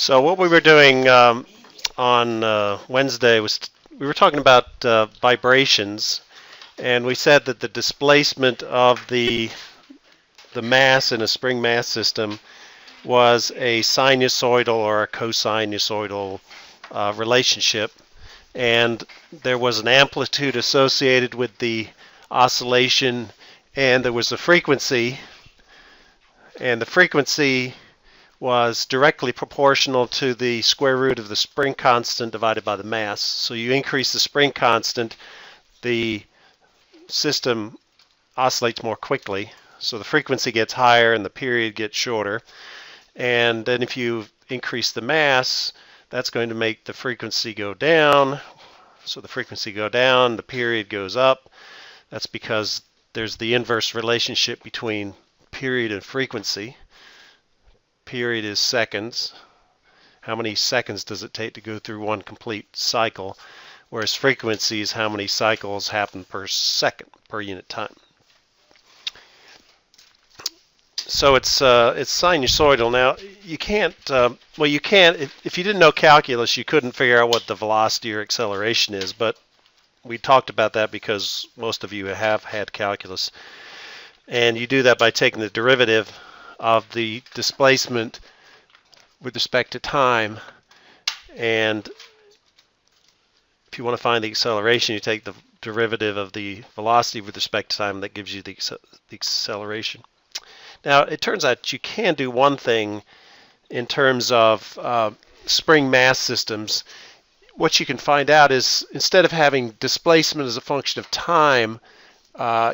So what we were doing on Wednesday was we were talking about vibrations, and we said that the displacement of the mass in a spring mass system was a sinusoidal or a cosinusoidal relationship, and there was an amplitude associated with the oscillation, and there was a frequency, and the frequency was directly proportional to the square root of the spring constant divided by the mass. So you increase the spring constant, the system oscillates more quickly. So the frequency gets higher and the period gets shorter. And then if you increase the mass, that's going to make the frequency go down. So the frequency go down, the period goes up. That's because there's the inverse relationship between period and frequency. Period is seconds. How many seconds does it take to go through one complete cycle? Whereas frequency is how many cycles happen per second, per unit time. So it's sinusoidal. Now you can't. Well, you can't. If you didn't know calculus, you couldn't figure out what the velocity or acceleration is. But we talked about that because most of you have had calculus, and you do that by taking the derivative of the displacement with respect to time, and if you want to find the acceleration, you take the derivative of the velocity with respect to time. That gives you the acceleration. Now it turns out you can do one thing in terms of spring mass systems. What you can find out is instead of having displacement as a function of time,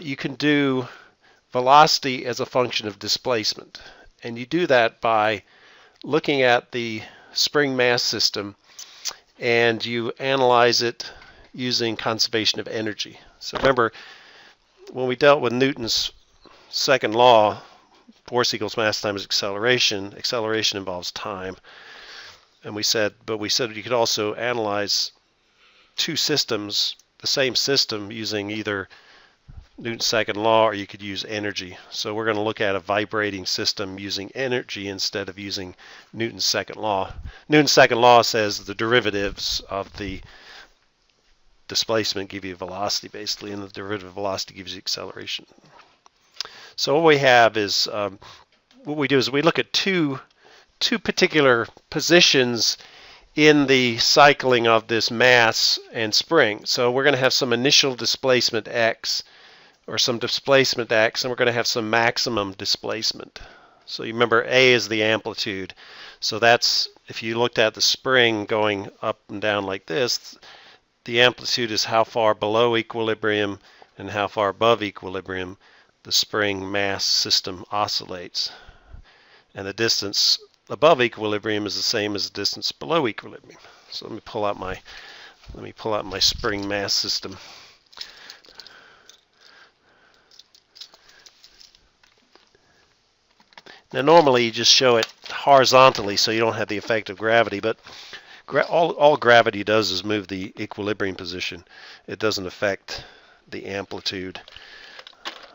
you can do velocity as a function of displacement. And you do that by looking at the spring mass system and you analyze it using conservation of energy. So remember, when we dealt with Newton's second law, force equals mass times acceleration, acceleration involves time. And we said you could also analyze two systems, the same system, using either Newton's second law, or you could use energy. So we're going to look at a vibrating system using energy instead of using Newton's second law. Newton's second law says the derivatives of the displacement give you velocity, basically, and the derivative of velocity gives you acceleration. So what we have is, what we do is we look at two particular positions in the cycling of this mass and spring. So we're going to have some initial displacement x, or some displacement x, and we're going to have some maximum displacement. So you remember A is the amplitude. So that's, if you looked at the spring going up and down like this, the amplitude is how far below equilibrium and how far above equilibrium the spring mass system oscillates. And the distance above equilibrium is the same as the distance below equilibrium. So let me pull out my spring mass system. Now normally you just show it horizontally so you don't have the effect of gravity, but all gravity does is move the equilibrium position. It doesn't affect the amplitude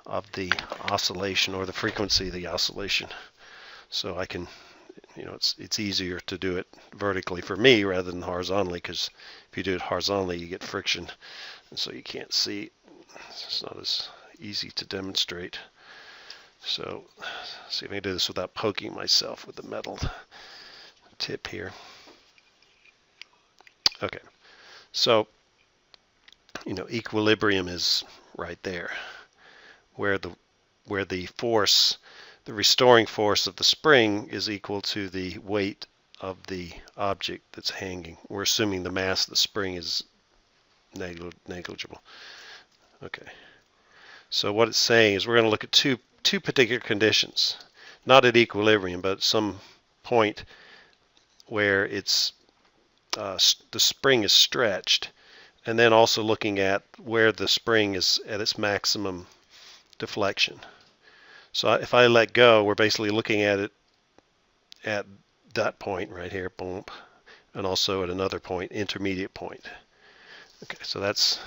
of the oscillation or the frequency of the oscillation. So I can, it's easier to do it vertically for me rather than horizontally, because if you do it horizontally you get friction, and so you can't see. It's not as easy to demonstrate. So see if I can do this without poking myself with the metal tip here. Okay, so equilibrium is right there, where the force, the restoring force of the spring is equal to the weight of the object that's hanging. We're assuming the mass of the spring is negligible. Okay, so what it's saying is we're going to look at two particular conditions, not at equilibrium, but at some point where it's the spring is stretched, and then also looking at where the spring is at its maximum deflection. So if I let go, we're basically looking at it at that point right here, boom, and also at another point, intermediate point. Okay, so that's.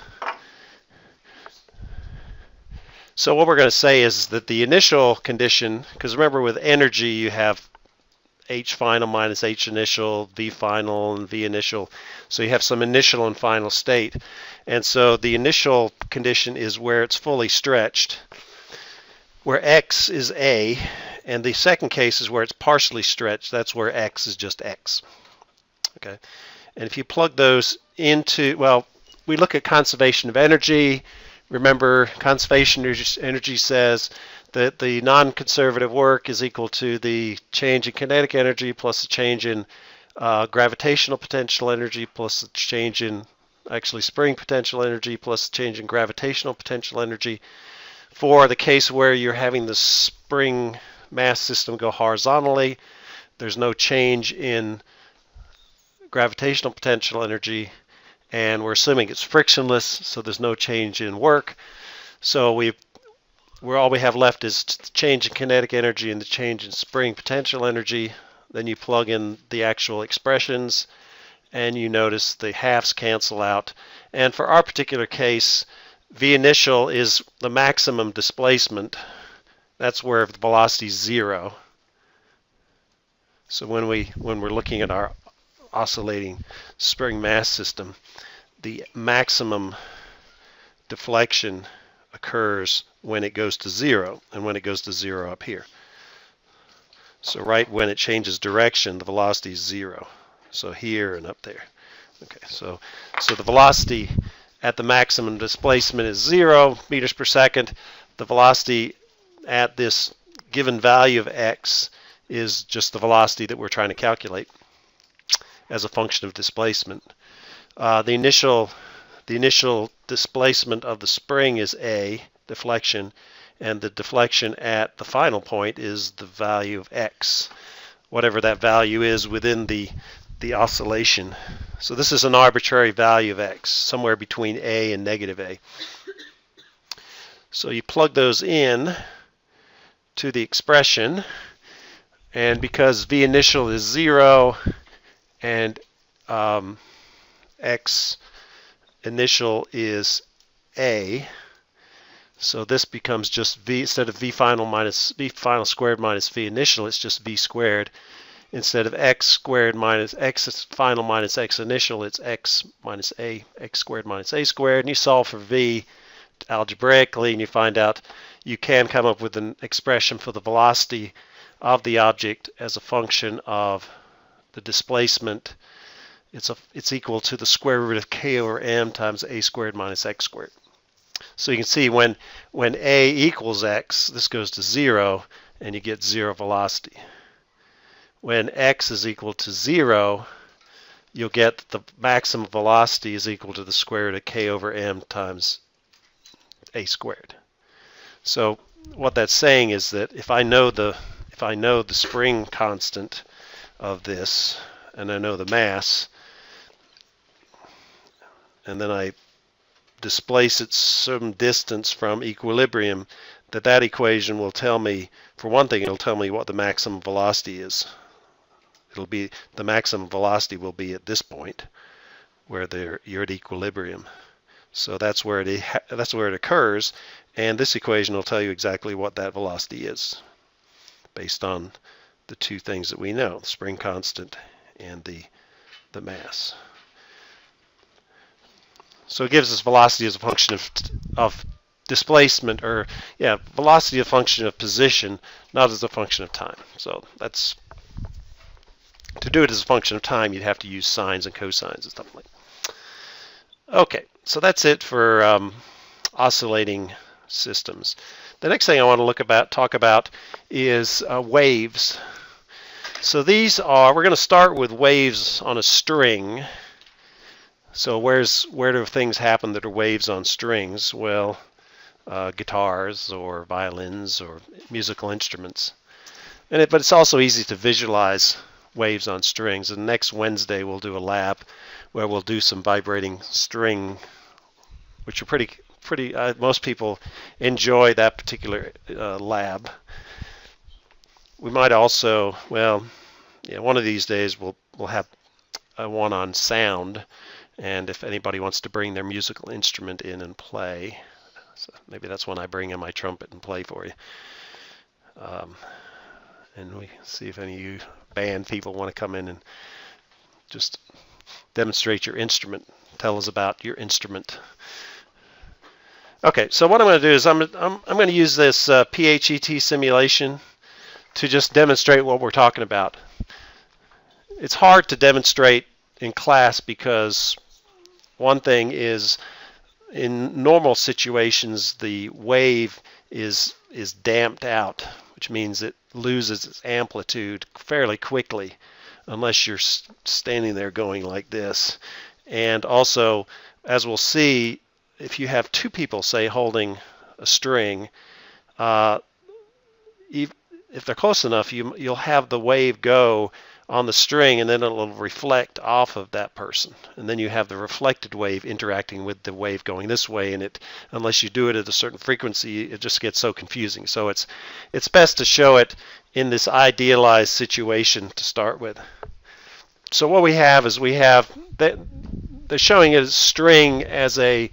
So what we're going to say is that the initial condition, because remember with energy you have H final minus H initial, V final, and V initial. So you have some initial and final state. And so the initial condition is where it's fully stretched, where X is A, and the second case is where it's partially stretched. That's where X is just X. Okay. And if you plug those into, well, we look at conservation of energy. Remember, conservation energy says that the non-conservative work is equal to the change in kinetic energy plus the change in gravitational potential energy plus the change in actually spring potential energy plus the change in gravitational potential energy. For the case where you're having the spring mass system go horizontally, there's no change in gravitational potential energy, and we're assuming it's frictionless, so there's no change in work. So all we have left is the change in kinetic energy and the change in spring potential energy. Then you plug in the actual expressions, and you notice the halves cancel out. And for our particular case, V initial is the maximum displacement. That's where the velocity is 0. So when we're looking at our oscillating spring mass system, the maximum deflection occurs when it goes to 0, and when it goes to 0 up here. So right when it changes direction, the velocity is 0. So here and up there. Okay, so the velocity at the maximum displacement is 0 meters per second. The velocity at this given value of x is just the velocity that we're trying to calculate as a function of displacement. The initial displacement of the spring is a, deflection, and the deflection at the final point is the value of x, whatever that value is within the oscillation. So this is an arbitrary value of x, somewhere between a and negative a. So you plug those in to the expression, and because v initial is 0 and x initial is a, so this becomes just v, instead of v final squared minus v initial, it's just v squared. Instead of x squared minus x final minus x initial, it's x minus a, x squared minus a squared. And you solve for v algebraically, and you find out you can come up with an expression for the velocity of the object as a function of the displacement. It's equal to the square root of k over m times a squared minus x squared. So you can see when a equals x, this goes to 0, and you get 0 velocity. When x is equal to 0, you'll get the maximum velocity is equal to the square root of k over m times a squared. So what that's saying is that if I know the spring constant of this, and I know the mass, and then I displace it some distance from equilibrium, that equation will tell me, for one thing, it'll tell me what the maximum velocity is. It'll be, the maximum velocity will be at this point where you're at equilibrium. So that's where it occurs, and this equation will tell you exactly what that velocity is based on the two things that we know, the spring constant and the mass. So it gives us velocity as a function of displacement, or velocity a function of position, not as a function of time. So that's, to do it as a function of time, you'd have to use sines and cosines and stuff like that. Okay, so that's it for oscillating systems. The next thing I want to talk about is waves. So these are, we're going to start with waves on a string. So where do things happen that are waves on strings? Well, guitars or violins or musical instruments. But it's also easy to visualize waves on strings. And next Wednesday we'll do a lab where we'll do some vibrating string, which are pretty. Most people enjoy that particular lab. We might also, one of these days we'll have one on sound. And if anybody wants to bring their musical instrument in and play, so maybe that's when I bring in my trumpet and play for you. And we see if any of you band people want to come in and just demonstrate your instrument. Tell us about your instrument. Okay, so what I'm going to do is I'm going to use this PHET simulation to just demonstrate what we're talking about. It's hard to demonstrate in class because one thing is, in normal situations, the wave is damped out, which means it loses its amplitude fairly quickly unless you're standing there going like this. And also, as we'll see, if you have two people, say, holding a string, if they're close enough, you'll have the wave go on the string, and then it'll reflect off of that person. And then you have the reflected wave interacting with the wave going this way, and unless you do it at a certain frequency, it just gets so confusing. So it's best to show it in this idealized situation to start with. So what we have is they're showing a string as a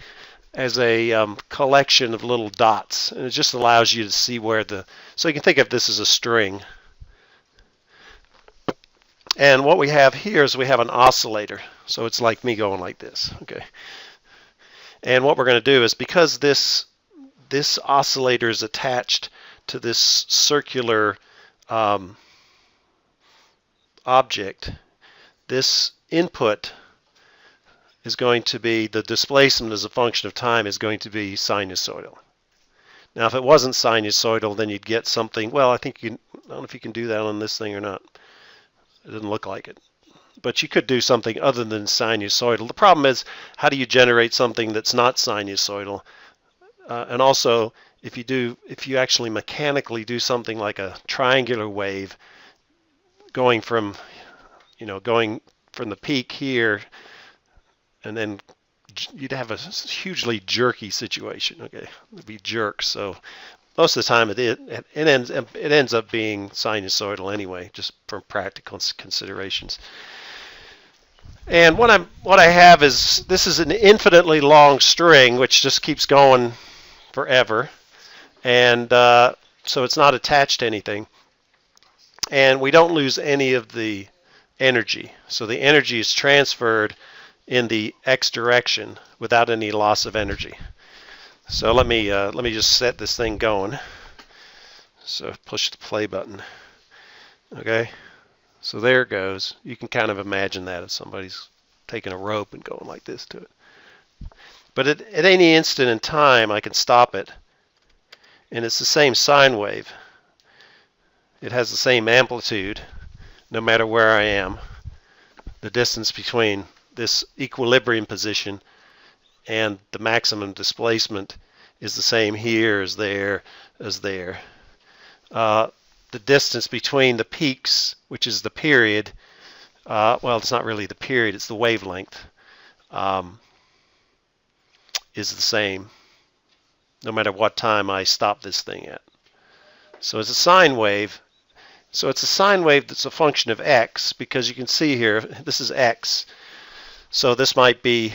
collection of little dots, and it just allows you to see so you can think of this as a string. And what we have here is we have an oscillator. So it's like me going like this. Okay. And what we're going to do is, because this oscillator is attached to this circular object, this input is going to be, the displacement as a function of time is going to be sinusoidal. Now, if it wasn't sinusoidal, then you'd get something, well, I don't know if you can do that on this thing or not. It doesn't look like it. But you could do something other than sinusoidal. The problem is, how do you generate something that's not sinusoidal? And also, if you actually mechanically do something like a triangular wave, going from the peak here, and then you'd have a hugely jerky situation. Okay, it'd be jerks. So most of the time it ends up being sinusoidal anyway, just for practical considerations. And what I have is, this is an infinitely long string which just keeps going forever, and so it's not attached to anything, and we don't lose any of the energy. So the energy is transferred in the x direction without any loss of energy. So let me just set this thing going. So push the play button. Okay, so there it goes. You can kind of imagine that if somebody's taking a rope and going like this to it. But at any instant in time, I can stop it, and it's the same sine wave. It has the same amplitude no matter where I am. The distance between this equilibrium position and the maximum displacement is the same here as there as there. The distance between the peaks, which is the period, well, it's not really the period, it's the wavelength, is the same no matter what time I stop this thing at. So it's a sine wave. So it's a sine wave that's a function of x, because you can see here, this is x. So this might be,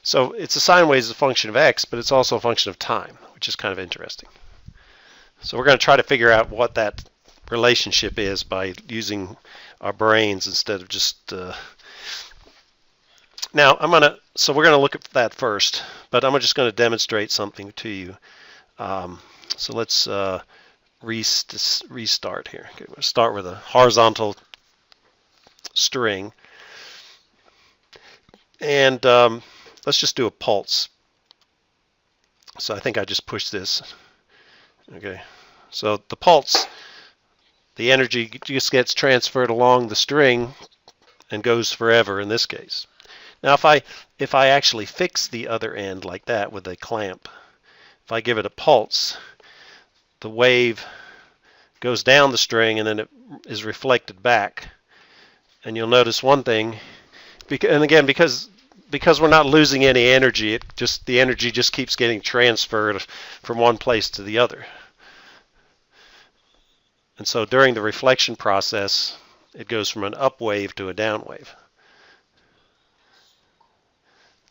so it's a sine wave as a function of x, but it's also a function of time, which is kind of interesting. So we're going to try to figure out what that relationship is by using our brains instead of just... Now, so we're going to look at that first, but I'm just going to demonstrate something to you. So let's restart here. Okay, we'll start with a horizontal string, and let's just do a pulse. So I think I just pushed this. Okay, so the pulse, the energy just gets transferred along the string and goes forever in this case. Now if I actually fix the other end like that with a clamp, if I give it a pulse, the wave goes down the string and then it is reflected back. And you'll notice one thing, and again, because we're not losing any energy, the energy just keeps getting transferred from one place to the other. And so during the reflection process, it goes from an up wave to a down wave.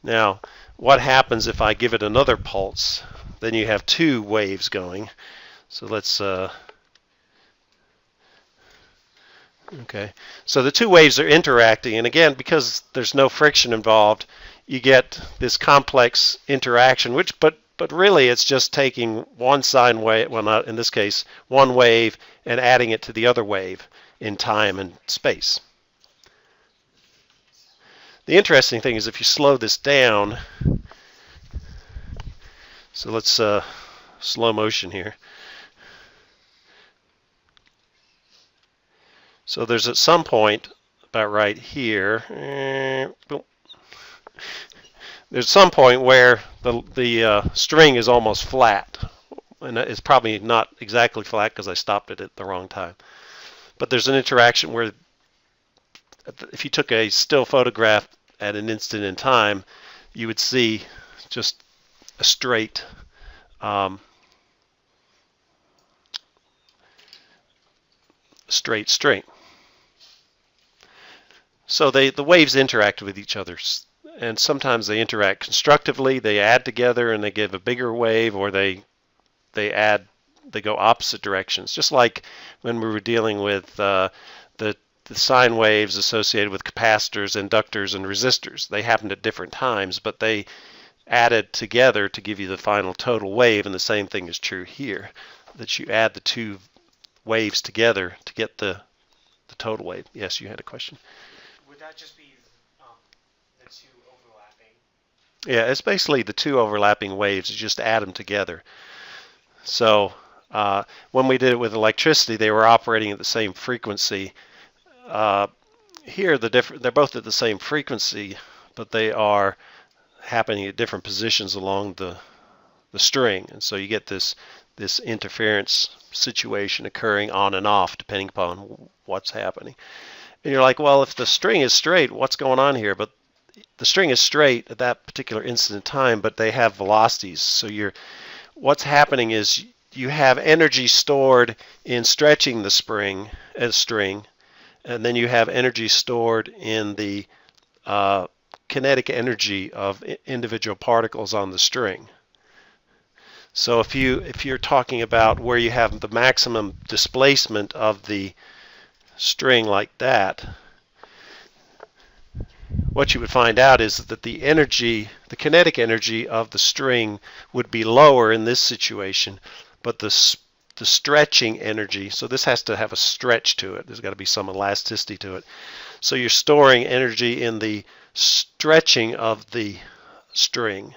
Now, what happens if I give it another pulse? Then you have two waves going. So let's, okay. So the two waves are interacting, and again, because there's no friction involved, you get this complex interaction, but really it's just taking one sine wave, well not in this case, one wave and adding it to the other wave in time and space. The interesting thing is if you slow this down, so let's slow motion here. So there's at some point about right here, there's some point where the string is almost flat, and it's probably not exactly flat because I stopped it at the wrong time. But there's an interaction where if you took a still photograph at an instant in time, you would see just a straight straight string. So the waves interact with each other, and sometimes they interact constructively. They add together and they give a bigger wave, or they go opposite directions. Just like when we were dealing with the sine waves associated with capacitors, inductors, and resistors. They happened at different times, but they added together to give you the final total wave, and the same thing is true here, that you add the two waves together to get the total wave. Yes, you had a question? Would that just be the two overlapping? Yeah, it's basically the two overlapping waves. You just add them together. So when we did it with electricity, they were operating at the same frequency. Here, they're both at the same frequency, but they are happening at different positions along the string, and so you get this interference situation occurring on and off depending upon what's happening. And you're like, well, if the string is straight, what's going on here? But the string is straight at that particular instant in time, but they have velocities. So what's happening is you have energy stored in stretching the string, and then you have energy stored in the kinetic energy of individual particles on the string. So if you're talking about where you have the maximum displacement of the string like that, what you would find out is that the kinetic energy of the string would be lower in this situation, but the stretching energy, so this has to have a stretch to it. There's got to be some elasticity to it. So you're storing energy in the stretching of the string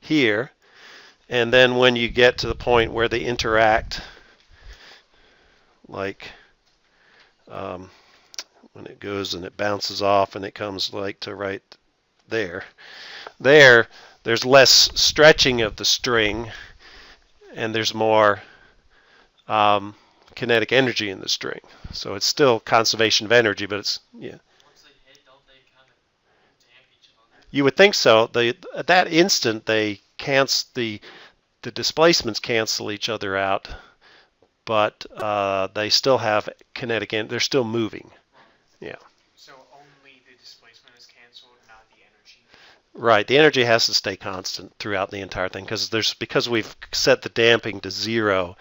here, and then when you get to the point where they interact, like when it goes and it bounces off and it comes like to right there, there's less stretching of the string and there's more kinetic energy in the string. So it's still conservation of energy, but it's, yeah. Once they hit, don't they kind of damp each other? You would think so. At that instant, the displacements cancel each other out, but they still have kinetic energy. They're still moving. Yeah. So only the displacement is canceled, not the energy? Right. The energy has to stay constant throughout the entire thing because we've set the damping to 0.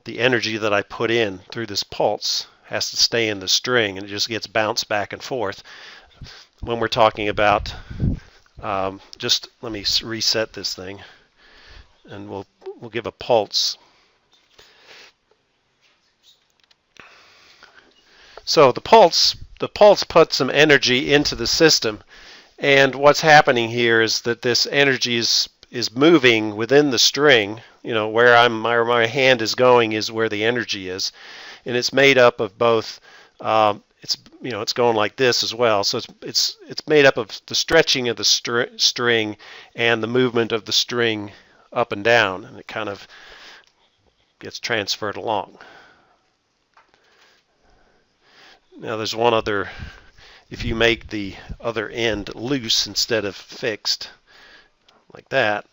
The energy that I put in through this pulse has to stay in the string, and it just gets bounced back and forth. When we're talking about, just let me reset this thing, and we'll give a pulse. So the pulse puts some energy into the system, and what's happening here is that this energy is moving within the string. Where my hand is going is where the energy is, and it's made up of both. It's going like this as well. So it's made up of the stretching of the string and the movement of the string up and down, and it kind of gets transferred along. Now there's one other. If you make the other end loose instead of fixed, like that.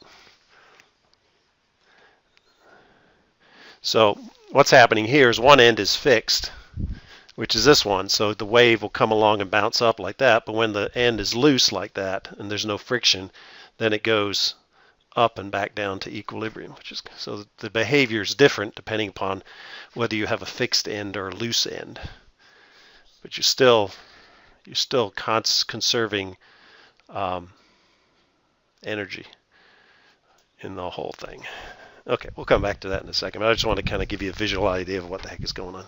So what's happening here is one end is fixed, which is this one. So the wave will come along and bounce up like that. But when the end is loose like that and there's no friction, then it goes up and back down to equilibrium, which is so the behavior is different depending upon whether you have a fixed end or a loose end. But you're still conserving energy in the whole thing. Okay, we'll come back to that in a second, but I just want to kind of give you a visual idea of what the heck is going on.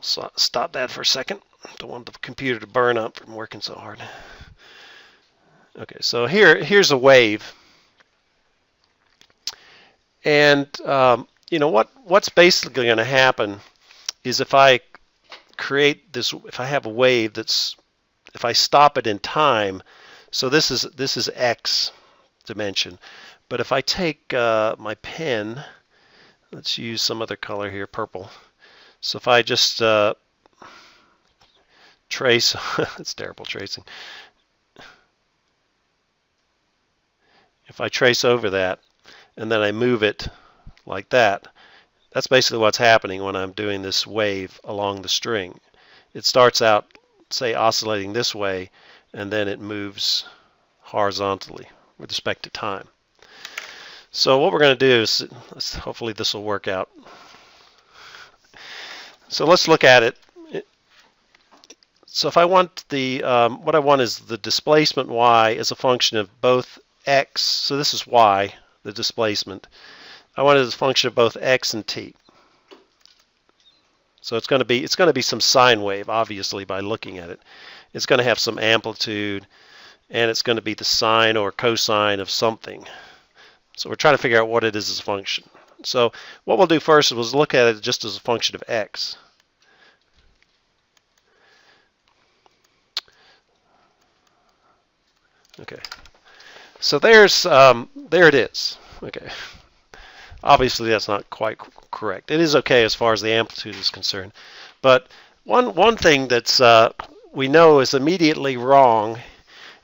So stop that for a second. Don't want the computer to burn up from working so hard. Okay, so here's a wave, and you know what's basically going to happen is if I create this, if I have a wave that's, if I stop it in time, so this is x dimension, but if I take my pen, let's use some other color here, purple. So if I just trace, it's terrible tracing. If I trace over that and then I move it like that, that's basically what's happening when I'm doing this wave along the string. It starts out, say, oscillating this way, and then it moves horizontally with respect to time. So what we're going to do is, hopefully this will work out. So let's look at it. So if I want the, what I want is the displacement y as a function of both x, so this is y, the displacement. I want it as a function of both x and t. So it's going to be some sine wave, obviously, by looking at it. It's going to have some amplitude, and it's going to be the sine or cosine of something. So we're trying to figure out what it is as a function. So what we'll do first is we'll look at it just as a function of x. Okay. So there it is. Okay. Obviously, that's not quite correct. It is okay as far as the amplitude is concerned. But one thing that's we know is immediately wrong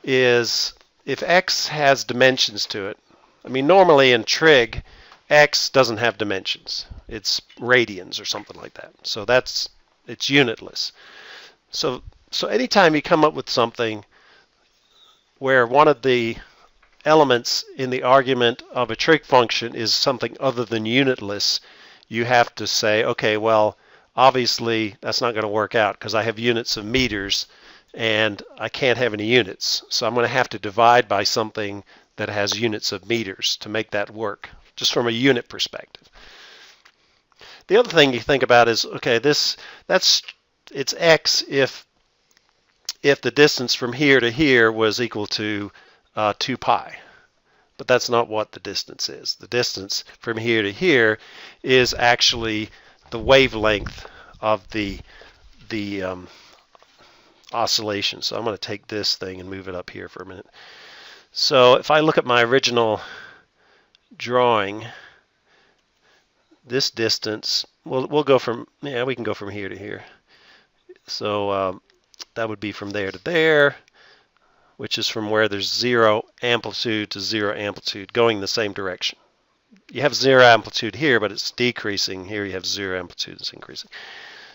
is if x has dimensions to it. I mean, normally in trig, x doesn't have dimensions. It's radians or something like that. So it's unitless. So anytime you come up with something where one of the elements in the argument of a trig function is something other than unitless, you have to say, okay, well, obviously that's not going to work out because I have units of meters and I can't have any units. So I'm going to have to divide by something that has units of meters to make that work, just from a unit perspective. The other thing you think about is, okay, it's x if the distance from here to here was equal to 2 pi. But that's not what the distance is. The distance from here to here is actually the wavelength of the oscillation. So I'm going to take this thing and move it up here for a minute. So if I look at my original drawing, this distance, we'll go from, yeah, we can go from here to here. So that would be from there to there, which is from where there's 0 amplitude to 0 amplitude, going the same direction. You have 0 amplitude here, but it's decreasing. Here you have 0 amplitude, it's increasing.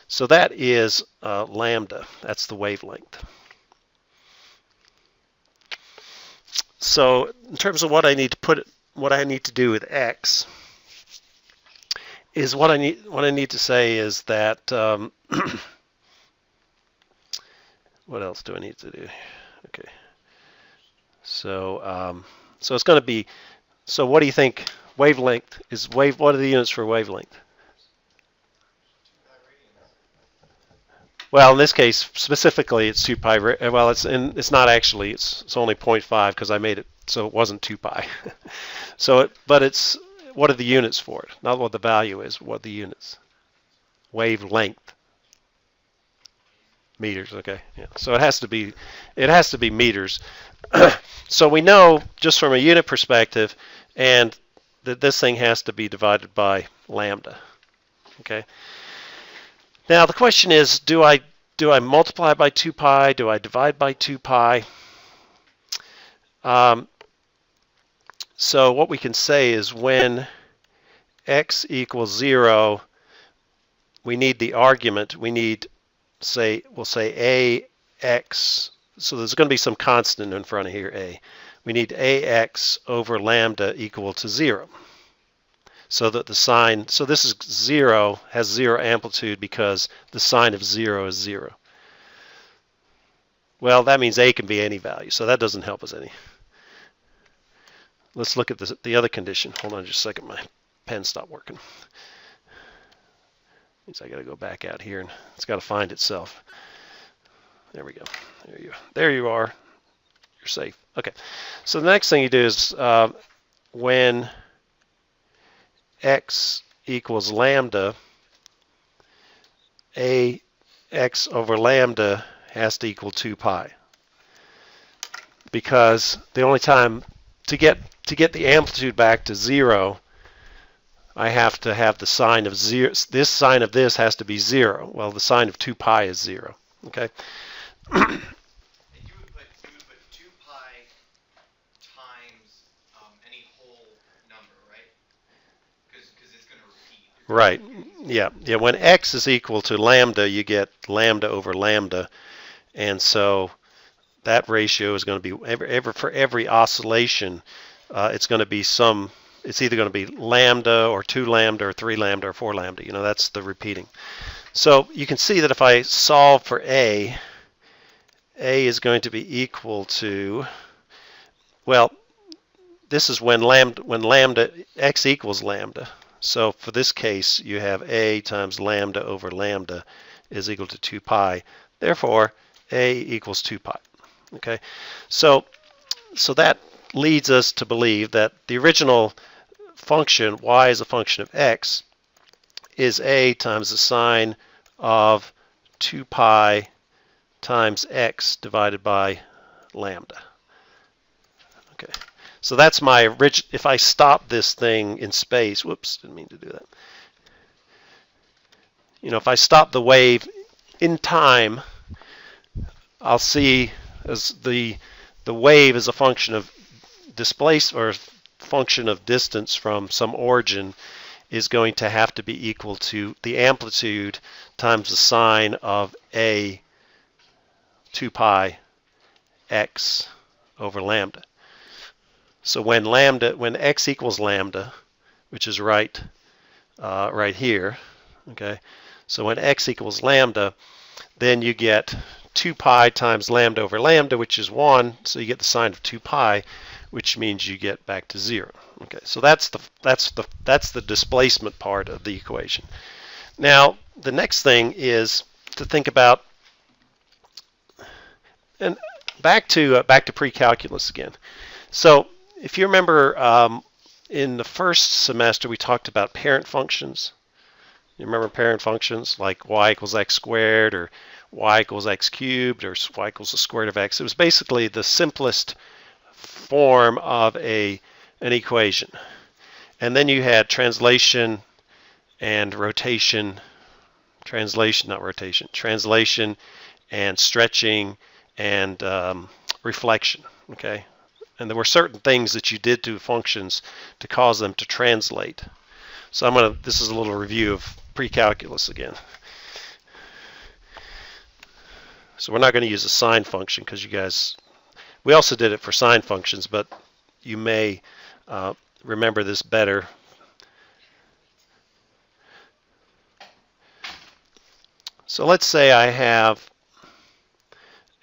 So that is lambda. That's the wavelength. So in terms of what I need to do with x, is what I need to say is that what else do I need to do? Okay. So so it's going to be, so what do you think wavelength is? What are the units for wavelength? Well, in this case specifically, it's 2 pi. Well, it's not actually. It's only 0.5 because I made it so it wasn't 2 pi. But it's, what are the units for it? Not what the value is. What are the units? Wavelength. Meters. Okay. Yeah. So it has to be meters. So we know just from a unit perspective, and that this thing has to be divided by lambda. Okay. Now the question is, do I multiply by 2 pi? Do I divide by 2 pi? So what we can say is when x equals 0, we need the argument. We need, we'll say ax. So there's going to be some constant in front of here, a. we need ax over lambda equal to 0. So that the sign, so this is 0, has 0 amplitude because the sign of 0 is 0. Well, that means a can be any value, so that doesn't help us any. Let's look at the other condition. Hold on just a second, my pen stopped working. Means I got to go back out here and it's got to find itself. There we go. There you are. You're safe. Okay. So the next thing you do is when x equals lambda, ax over lambda has to equal 2 pi. Because the only time to get the amplitude back to 0, I have to have the sign of 0. This sign of this has to be 0. Well, the sign of 2 pi is 0. Okay. You would put 2 pi times any whole number, right? Because it's going to repeat. Right. Yeah. When x is equal to lambda, you get lambda over lambda, and so that ratio is going to be for every oscillation. It's going to be some. It's either going to be lambda or 2 lambda or 3 lambda or 4 lambda. That's the repeating. So you can see that if I solve for a is going to be equal to, well, this is when lambda x equals lambda. So for this case, you have a times lambda over lambda is equal to 2 pi. Therefore, a equals 2 pi. Okay, so that leads us to believe that the original function, y is a function of x, is a times the sine of 2 pi times x divided by lambda. Okay, so that's my original. If I stop this thing in space, whoops, didn't mean to do that. If I stop the wave in time, I'll see as the wave is a function of displacement or function of distance from some origin is going to have to be equal to the amplitude times the sine of a 2 pi x over lambda. So when x equals lambda, which is right here, okay. So when x equals lambda, then you get 2 pi times lambda over lambda, which is 1. So you get the sine of 2 pi, which means you get back to 0. Okay, so that's the displacement part of the equation. Now the next thing is to think about, and back to pre-calculus again. So if you remember, in the first semester we talked about parent functions. You remember parent functions like y equals x squared or y equals x cubed or y equals the square root of x. It was basically the simplest form of an equation. And then you had translation and rotation, translation and stretching and reflection, okay? And there were certain things that you did to functions to cause them to translate. So this is a little review of pre-calculus again. So we're not going to use a sine function because we also did it for sine functions, but you may remember this better. So let's say I have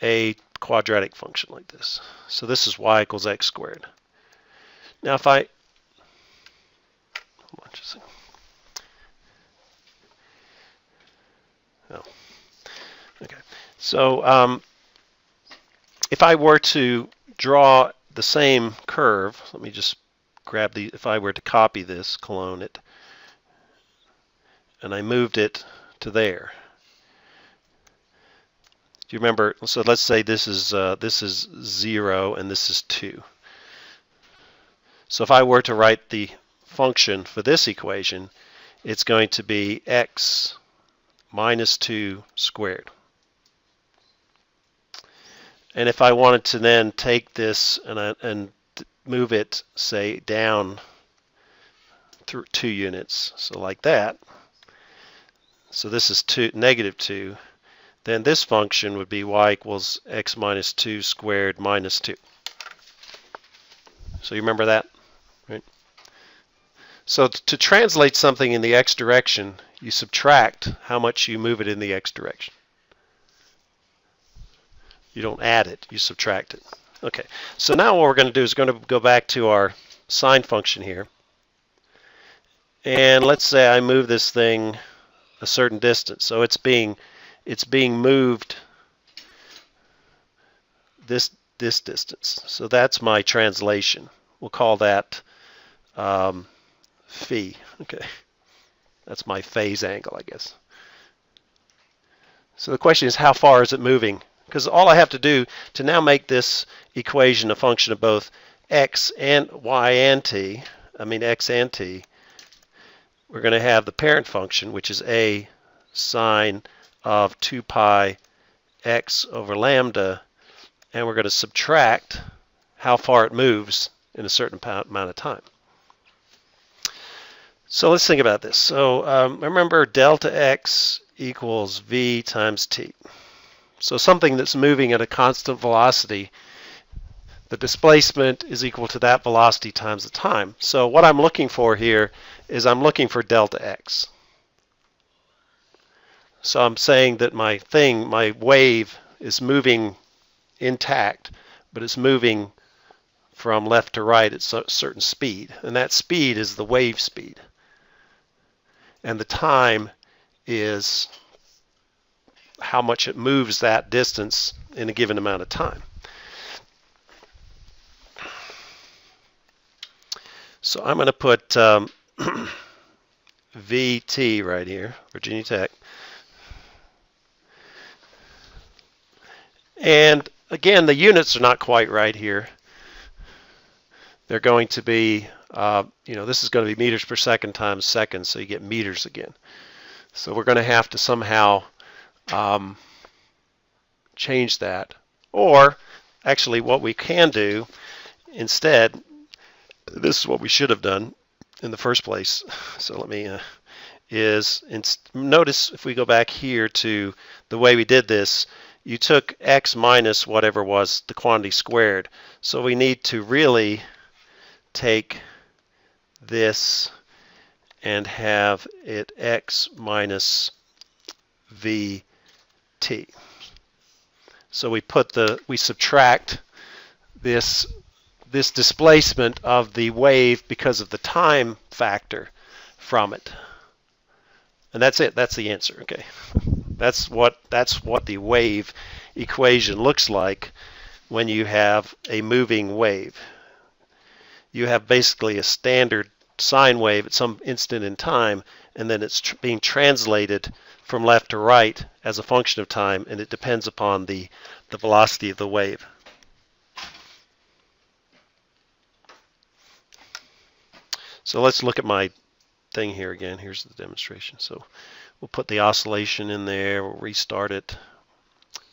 a quadratic function like this. So this is y equals x squared. Now if I, hold on just a second. Oh, okay. So if I were to draw the same curve, let me just grab if I were to copy this, clone it, and I moved it to there. Do you remember? So let's say this is 0 and this is 2. So if I were to write the function for this equation, it's going to be x minus 2 squared. And if I wanted to then take this and move it, say, down through 2 units, so like that. So this is negative 2. Then this function would be y equals x minus 2 squared minus 2. So you remember that, right? So to translate something in the x direction, you subtract how much you move it in the x direction. You don't add it, you subtract it. Okay, so now what we're going to do is going to go back to our sine function here. And let's say I move this thing a certain distance. So it's being moved this distance. So that's my translation. We'll call that phi. Okay, that's my phase angle, I guess. So the question is, how far is it moving? Because all I have to do to now make this equation a function of both x and y and t, I mean x and t, we're going to have the parent function, which is a sine of 2 pi x over lambda, and we're going to subtract how far it moves in a certain amount of time. So let's think about this. So remember, delta x equals v times t. So something that's moving at a constant velocity, the displacement is equal to that velocity times the time. So what I'm looking for here is I'm looking for delta x. So I'm saying that my wave is moving intact, but it's moving from left to right at a certain speed. And that speed is the wave speed. And the time is how much it moves that distance in a given amount of time. So I'm going to put VT right here, Virginia Tech. And again, the units are not quite right here. They're going to be, this is going to be meters per second times seconds, so you get meters again. So we're going to have to somehow change that. Or, actually, what we can do instead, this is what we should have done in the first place. So let me, notice if we go back here to the way we did this, you took x minus whatever was the quantity squared. So we need to really take this and have it x minus vt. So we subtract this displacement of the wave because of the time factor from it. And that's it. That's the answer. Okay. That's what the wave equation looks like when you have a moving wave. You have basically a standard sine wave at some instant in time, and then it's being translated from left to right as a function of time, and it depends upon the velocity of the wave. So let's look at my thing here again. Here's the demonstration. So we'll put the oscillation in there, we'll restart it,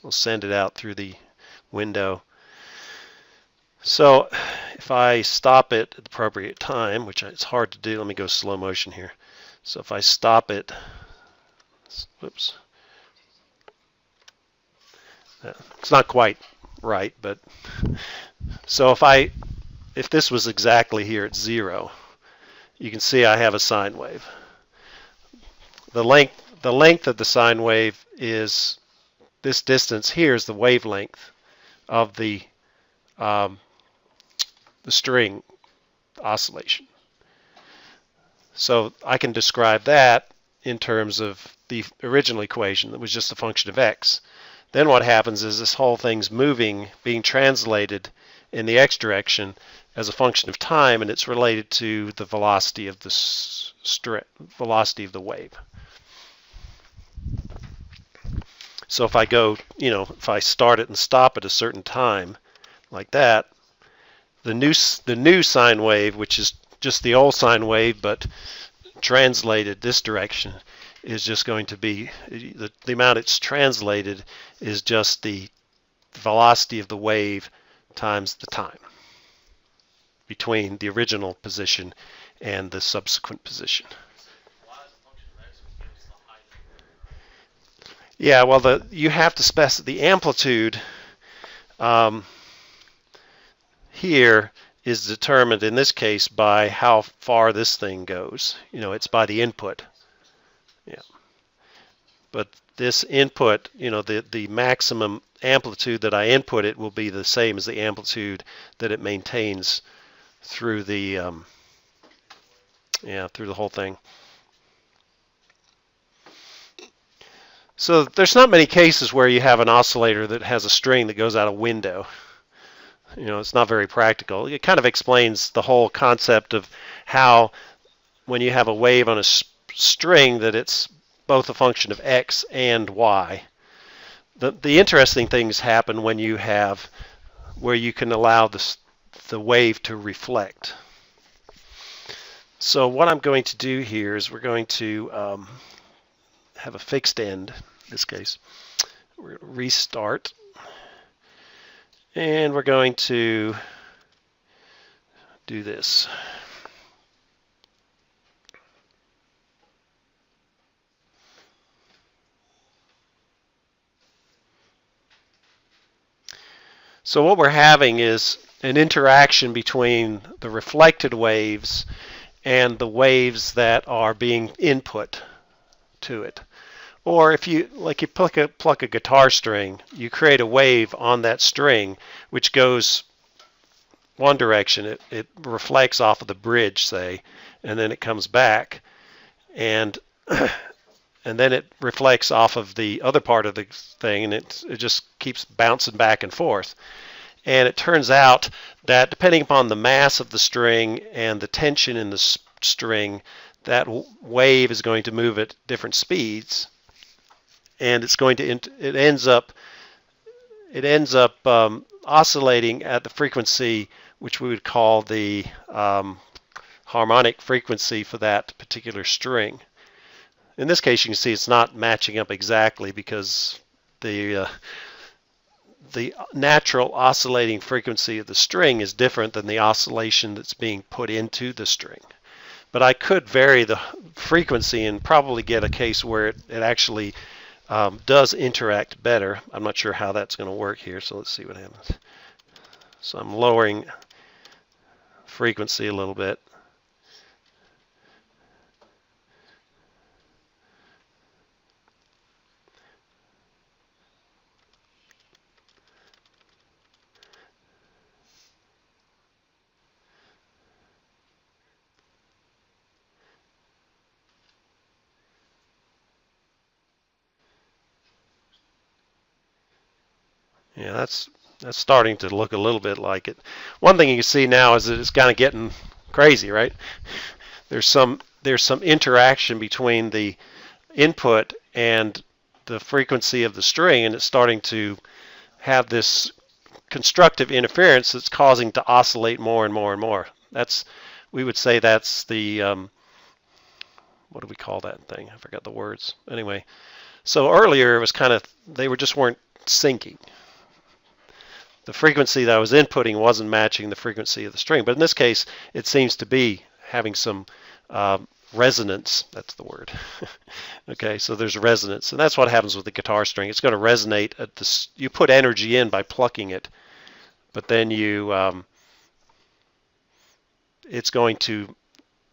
we'll send it out through the window. So if I stop it at the appropriate time, which it's hard to do, let me go slow motion here. So if I stop it, whoops, it's not quite right, but so if this was exactly here at 0, you can see I have a sine wave. The length of the sine wave is this distance here is the wavelength of the string oscillation. So I can describe that in terms of the original equation that was just a function of x. Then what happens is this whole thing's moving, being translated in the x direction as a function of time, and it's related to the velocity of the velocity of the wave. So if I go, if I start it and stop at a certain time, like that, the new sine wave, which is just the old sine wave but translated this direction, is just going to be the amount it's translated is just the velocity of the wave times the time between the original position and the subsequent position. Yeah, well, you have to specify the amplitude here is determined in this case by how far this thing goes. It's by the input. Yeah. But this input, the maximum amplitude that I input it will be the same as the amplitude that it maintains through the through the whole thing. So there's not many cases where you have an oscillator that has a string that goes out a window. It's not very practical. It kind of explains the whole concept of how when you have a wave on a string that it's both a function of x and y. The interesting things happen when you have where you can allow the wave to reflect. So what I'm going to do here is we're going to have a fixed end in this case. We're going to restart, and we're going to do this. So what we're having is an interaction between the reflected waves and the waves that are being input to it. Or if you pluck a guitar string, you create a wave on that string which goes one direction. It reflects off of the bridge, say, and then it comes back, and then it reflects off of the other part of the thing, and it just keeps bouncing back and forth. And it turns out that depending upon the mass of the string and the tension in the string, that wave is going to move at different speeds, and it ends up oscillating at the frequency which we would call the harmonic frequency for that particular string. In this case, you can see it's not matching up exactly because the natural oscillating frequency of the string is different than the oscillation that's being put into the string. But I could vary the frequency and probably get a case where it actually does interact better. I'm not sure how that's going to work here, so let's see what happens. So I'm lowering frequency a little bit. Yeah, that's starting to look a little bit like it. One thing you can see now is that it's kind of getting crazy, right? There's some interaction between the input and the frequency of the string, and it's starting to have this constructive interference that's causing to oscillate more and more and more. We would say that's the what do we call that thing? I forgot the words. Anyway, so earlier it was they just weren't syncing. The frequency that I was inputting wasn't matching the frequency of the string, but in this case it seems to be having some resonance. That's the word. Okay, so there's resonance, and that's what happens with the guitar string. It's going to resonate at this. You put energy in by plucking it, but then it's going to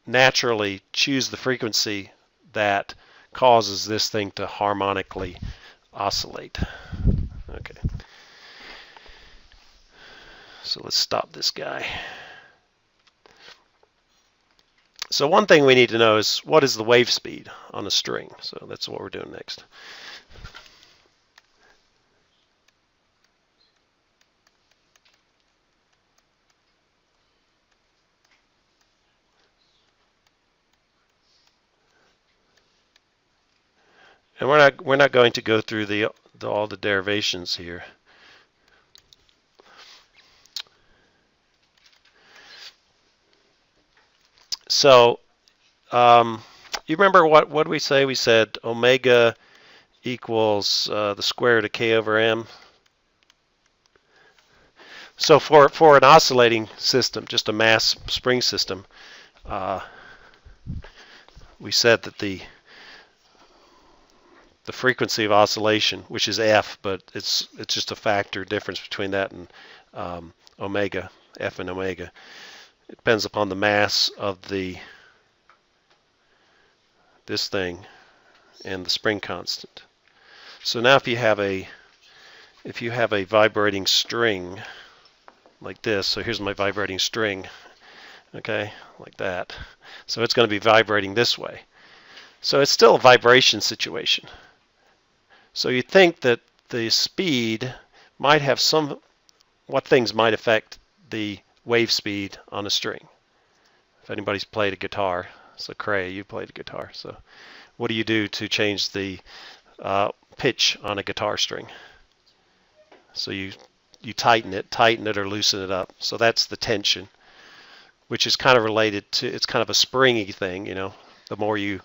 naturally choose the frequency that causes this thing to harmonically oscillate. Okay. So let's stop this guy. So one thing we need to know is what is the wave speed on a string. So that's what we're doing next. And we're not going to go through all the derivations here. So you remember what we say? We said omega equals the square root of k over m. So for an oscillating system, just a mass spring system, we said that the frequency of oscillation, which is f, but it's just a factor difference between that and omega, F and omega. It depends upon the mass of this thing and the spring constant. So now if you have a vibrating string like this, so here's my vibrating string, okay, like that. So it's going to be vibrating this way. So it's still a vibration situation. So you think that the speed might have what things might affect the wave speed on a string. If anybody's played a guitar, so Cray, you played a guitar. So what do you do to change the pitch on a guitar string? So you tighten it or loosen it up. So that's the tension, which is kind of related to, it's kind of a springy thing, you know. The more you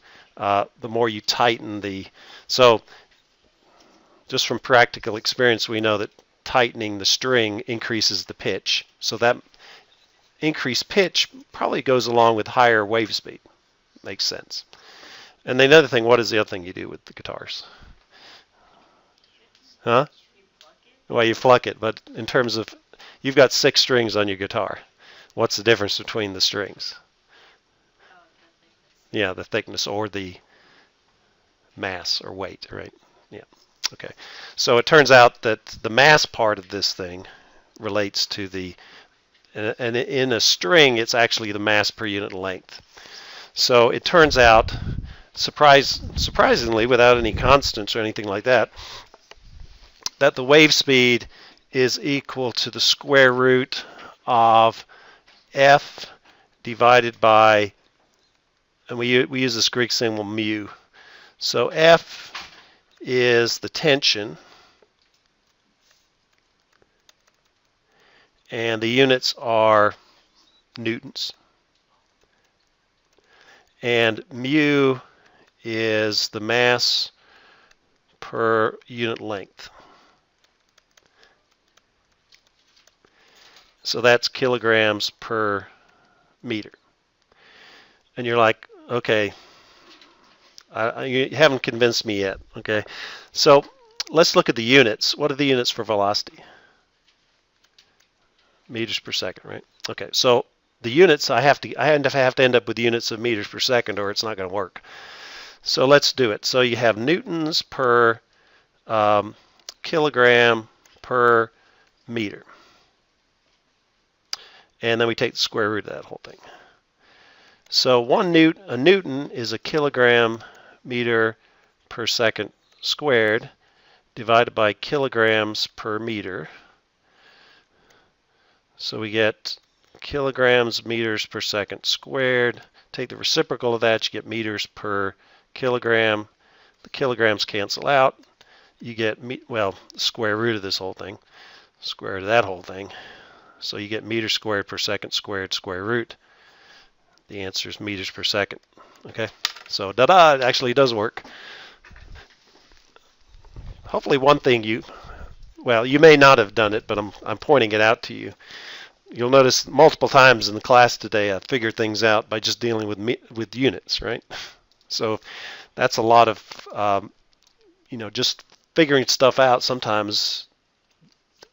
tighten so just from practical experience, we know that tightening the string increases the pitch. So that increased pitch probably goes along with higher wave speed. Makes sense. And the other thing, what is the other thing you do with the guitars? Huh? Well, you pluck it, but in terms of, you've got 6 strings on your guitar. What's the difference between the strings? Yeah, the thickness or the mass or weight, right? Yeah. Okay. So it turns out that the mass part of this thing relates to and in a string, it's actually the mass per unit length. So it turns out, surprisingly, without any constants or anything like that, that the wave speed is equal to the square root of F divided by, and we use this Greek symbol mu. So F is the tension, and the units are newtons. And mu is the mass per unit length. So that's kilograms per meter. And you're like, okay, you haven't convinced me yet. Okay, so let's look at the units. What are the units for velocity? Meters per second, right? Okay, so the units, I have to end up with units of meters per second, or it's not going to work. So let's do it. So you have newtons per kilogram per meter. And then we take the square root of that whole thing. So a newton is a kilogram meter per second squared divided by kilograms per meter. So we get kilograms meters per second squared. Take the reciprocal of that, you get meters per kilogram. The kilograms cancel out. You get, the square root of this whole thing, square root of that whole thing. So you get meters squared per second squared square root. The answer is meters per second. Okay, so it actually does work. Hopefully one thing you may not have done it, but I'm pointing it out to you. You'll notice multiple times in the class today I figured things out by just dealing with units, right? So that's a lot of, just figuring stuff out sometimes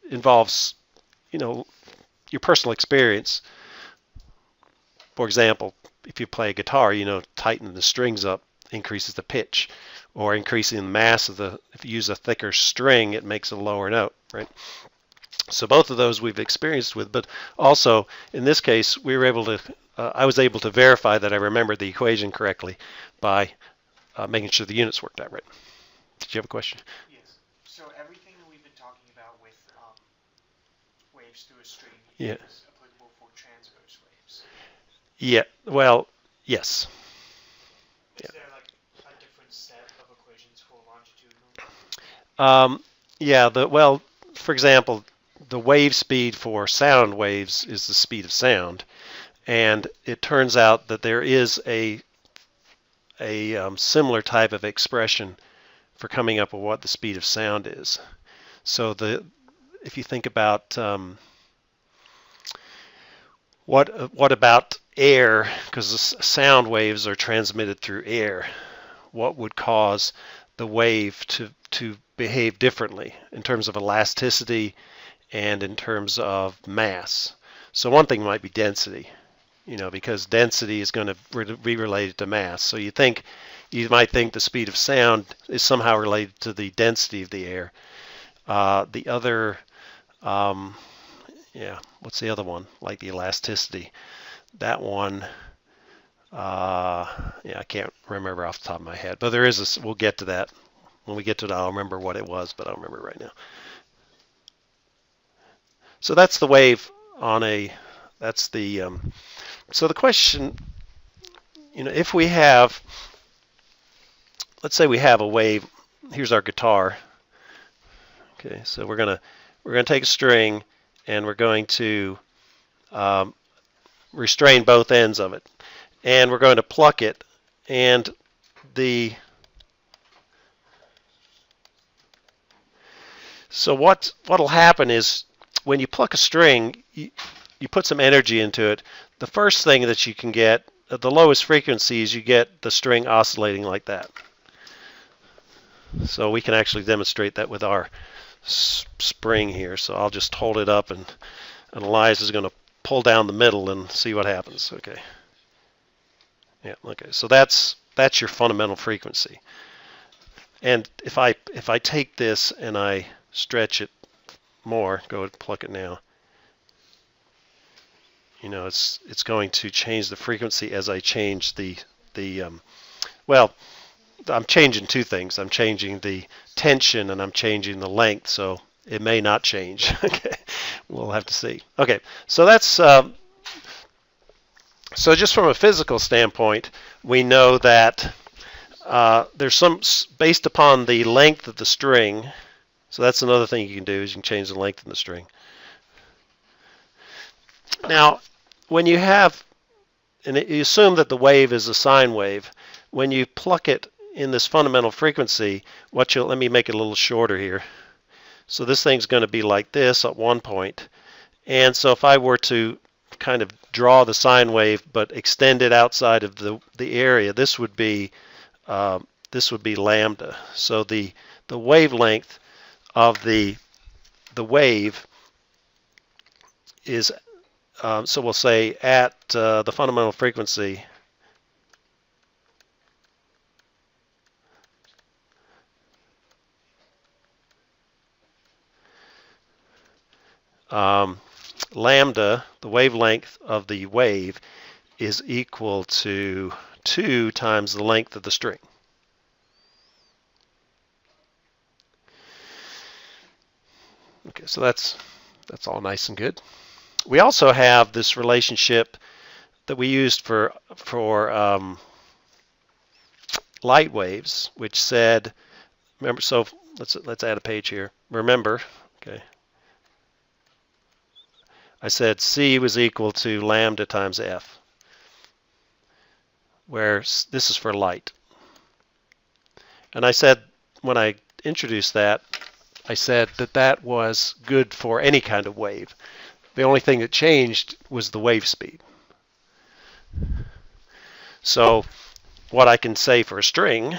involves, your personal experience. For example, if you play a guitar, tightening the strings up increases the pitch, or increasing the mass of if you use a thicker string, it makes a lower note, right? So both of those we've experienced with, but also in this case, we were able to, I was able to verify that I remembered the equation correctly by making sure the units worked out right. Did you have a question? Yes. So everything that we've been talking about with waves through a string Yeah. is applicable for transverse waves. Yeah. Well, yes. Is there like a different set of equations for longitudinal? For example, the wave speed for sound waves is the speed of sound, and it turns out that there is a similar type of expression for coming up with what the speed of sound is. So if you think about what about air, because sound waves are transmitted through air, what would cause the wave to behave differently in terms of elasticity and in terms of mass? So one thing might be density, because density is going to be related to mass. So you might think the speed of sound is somehow related to the density of the air. The other, what's the other one? Like the elasticity. That one, I can't remember off the top of my head, but there is we'll get to that. When we get to that, I'll remember what it was, but I don't remember right now. So that's the wave that's the, so the question, if we have, let's say we have a wave, here's our guitar. Okay, so we're gonna take a string and we're going to restrain both ends of it, and we're going to pluck it, and so what'll happen is when you pluck a string, you put some energy into it. The first thing that you can get at the lowest frequencies, you get the string oscillating like that. So we can actually demonstrate that with our spring here. So I'll just hold it up, and Eliza's going to pull down the middle and see what happens. Okay. Yeah. Okay. So that's your fundamental frequency. And if I take this and I stretch it more, go and pluck it now. It's going to change the frequency as I change well, I'm changing two things. I'm changing the tension and I'm changing the length, so it may not change. Okay, we'll have to see. Okay, so that's so just from a physical standpoint, we know that there's some based upon the length of the string. So that's another thing you can do is you can change the length of the string. Now, when you have, and you assume that the wave is a sine wave, when you pluck it in this fundamental frequency, let me make it a little shorter here. So this thing's going to be like this at one point. And so if I were to kind of draw the sine wave but extend it outside of the area, this would be lambda. So the wavelength of the wave is, so we'll say at the fundamental frequency, lambda, the wavelength of the wave, is equal to 2 times the length of the string. Okay, so that's all nice and good. We also have this relationship that we used for light waves, which said, remember, so let's add a page here. Remember, okay, I said C was equal to lambda times F, where this is for light. And I said, when I introduced that, I said that was good for any kind of wave. The only thing that changed was the wave speed. So what I can say for a string,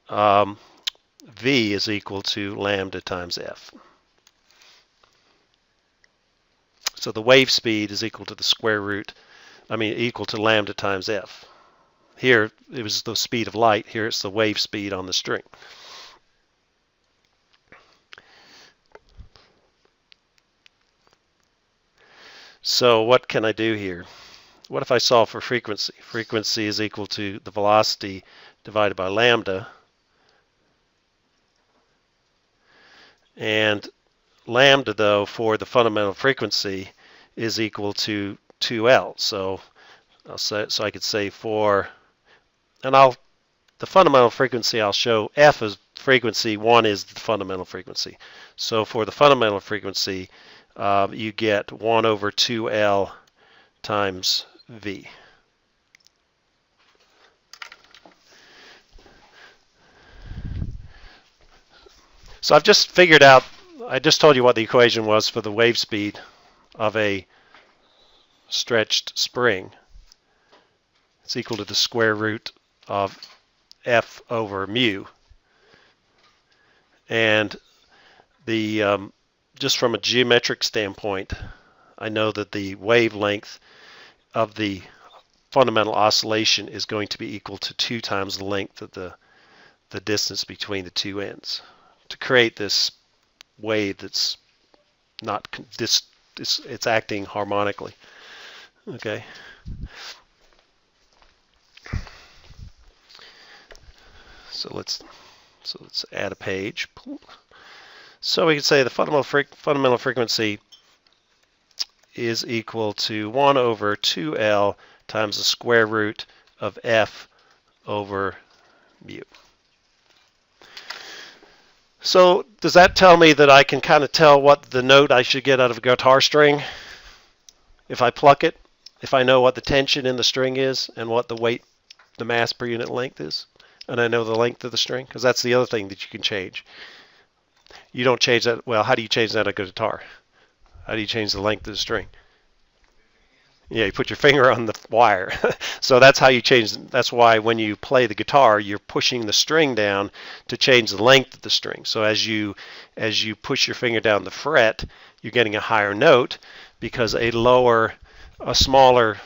V is equal to lambda times F. So the wave speed is equal to equal to lambda times F. Here it was the speed of light. Here it's the wave speed on the string. So what can I do here? What if I solve for frequency? Frequency is equal to the velocity divided by lambda. And lambda, though, for the fundamental frequency is equal to 2L. So I could say the fundamental frequency I'll show F as frequency, 1 is the fundamental frequency. So for the fundamental frequency, you get 1 over 2L times V. So I've just figured out, I just told you what the equation was for the wave speed of a stretched spring. It's equal to the square root of F over mu. And just from a geometric standpoint, I know that the wavelength of the fundamental oscillation is going to be equal to 2 times the length of the distance between the two ends to create this wave that's not it's acting harmonically. Okay. So let's add a page. So we can say the fundamental frequency is equal to 1 over 2L times the square root of F over mu. So does that tell me that I can kind of tell what the note I should get out of a guitar string if I pluck it, if I know what the tension in the string is and what the weight, the mass per unit length is, and I know the length of the string? Because that's the other thing that you can change. You don't change that. Well, how do you change that on a guitar? How do you change the length of the string? Yeah, you put your finger on the wire. So that's how you change. That's why when you play the guitar, you're pushing the string down to change the length of the string. So as you push your finger down the fret, you're getting a higher note because a smaller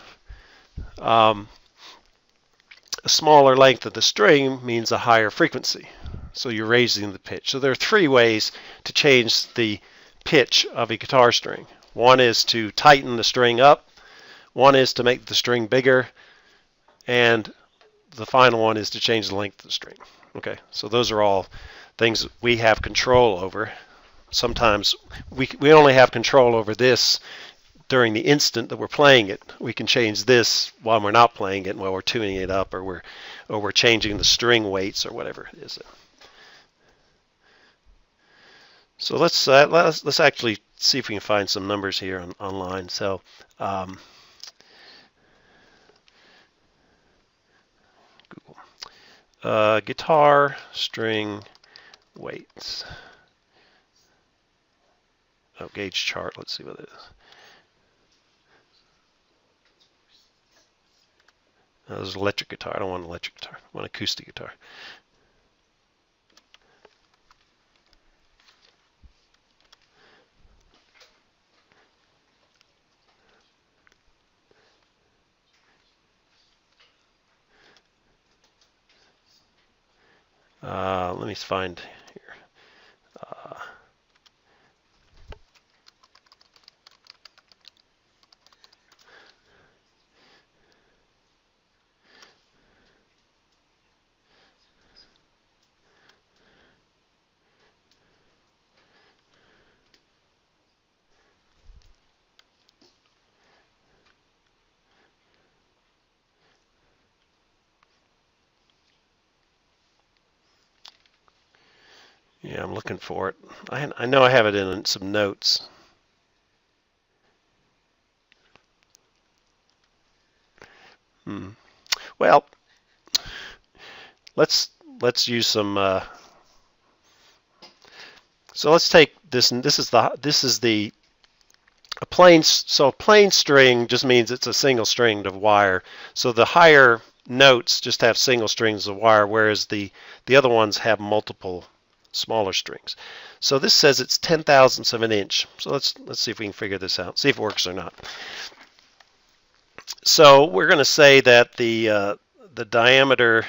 length of the string means a higher frequency. So you're raising the pitch. So there are 3 ways to change the pitch of a guitar string. One is to tighten the string up. One is to make the string bigger, and the final one is to change the length of the string. Okay, so those are all things that we have control over. Sometimes we only have control over this during the instant that we're playing it. We can change this while we're not playing it, while we're tuning it up, or we're changing the string weights or whatever it is. So let's actually see if we can find some numbers here online. So. Guitar string weights. Oh, gauge chart. Let's see what it is. Oh, this is electric guitar. I don't want an electric guitar. I want an acoustic guitar. Let me find here. Yeah, I'm looking for it. I know I have it in some notes. Well, let's use some. So let's take this, and this is the a plain. So a plain string just means it's a single string of wire. So the higher notes just have single strings of wire, whereas the other ones have multiple smaller strings. So this says it's 10,000ths of an inch. So let's see if we can figure this out. See if it works or not. So we're going to say that the diameter,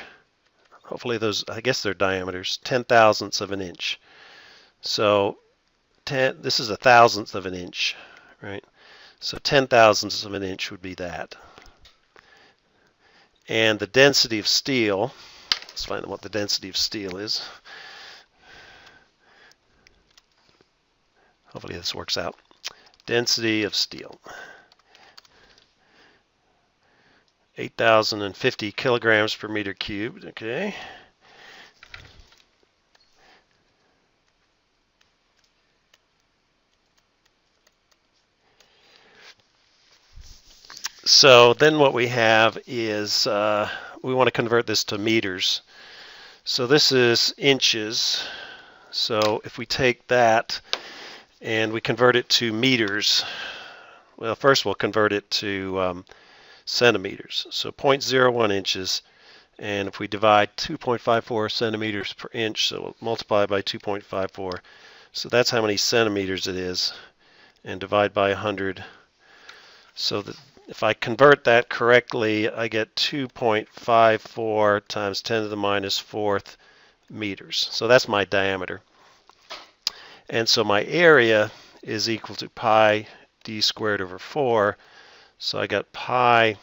hopefully those, I guess they're diameters, 10,000ths of an inch. So this is 1,000th of an inch, right? So 10,000ths of an inch would be that. And the density of steel, let's find out what the density of steel is. Hopefully this works out. Density of steel. 8,050 kilograms per meter cubed, okay. So then what we have is we want to convert this to meters. So this is inches. So if we take that and we convert it to meters, well, first we'll convert it to centimeters. So 0.01 inches, and if we divide 2.54 centimeters per inch, so we'll multiply by 2.54, So that's how many centimeters it is, and divide by 100. So that if I convert that correctly, I get 2.54 times 10 to the minus fourth meters. So that's my diameter. And so my area is equal to pi d squared over 4. So I got pi,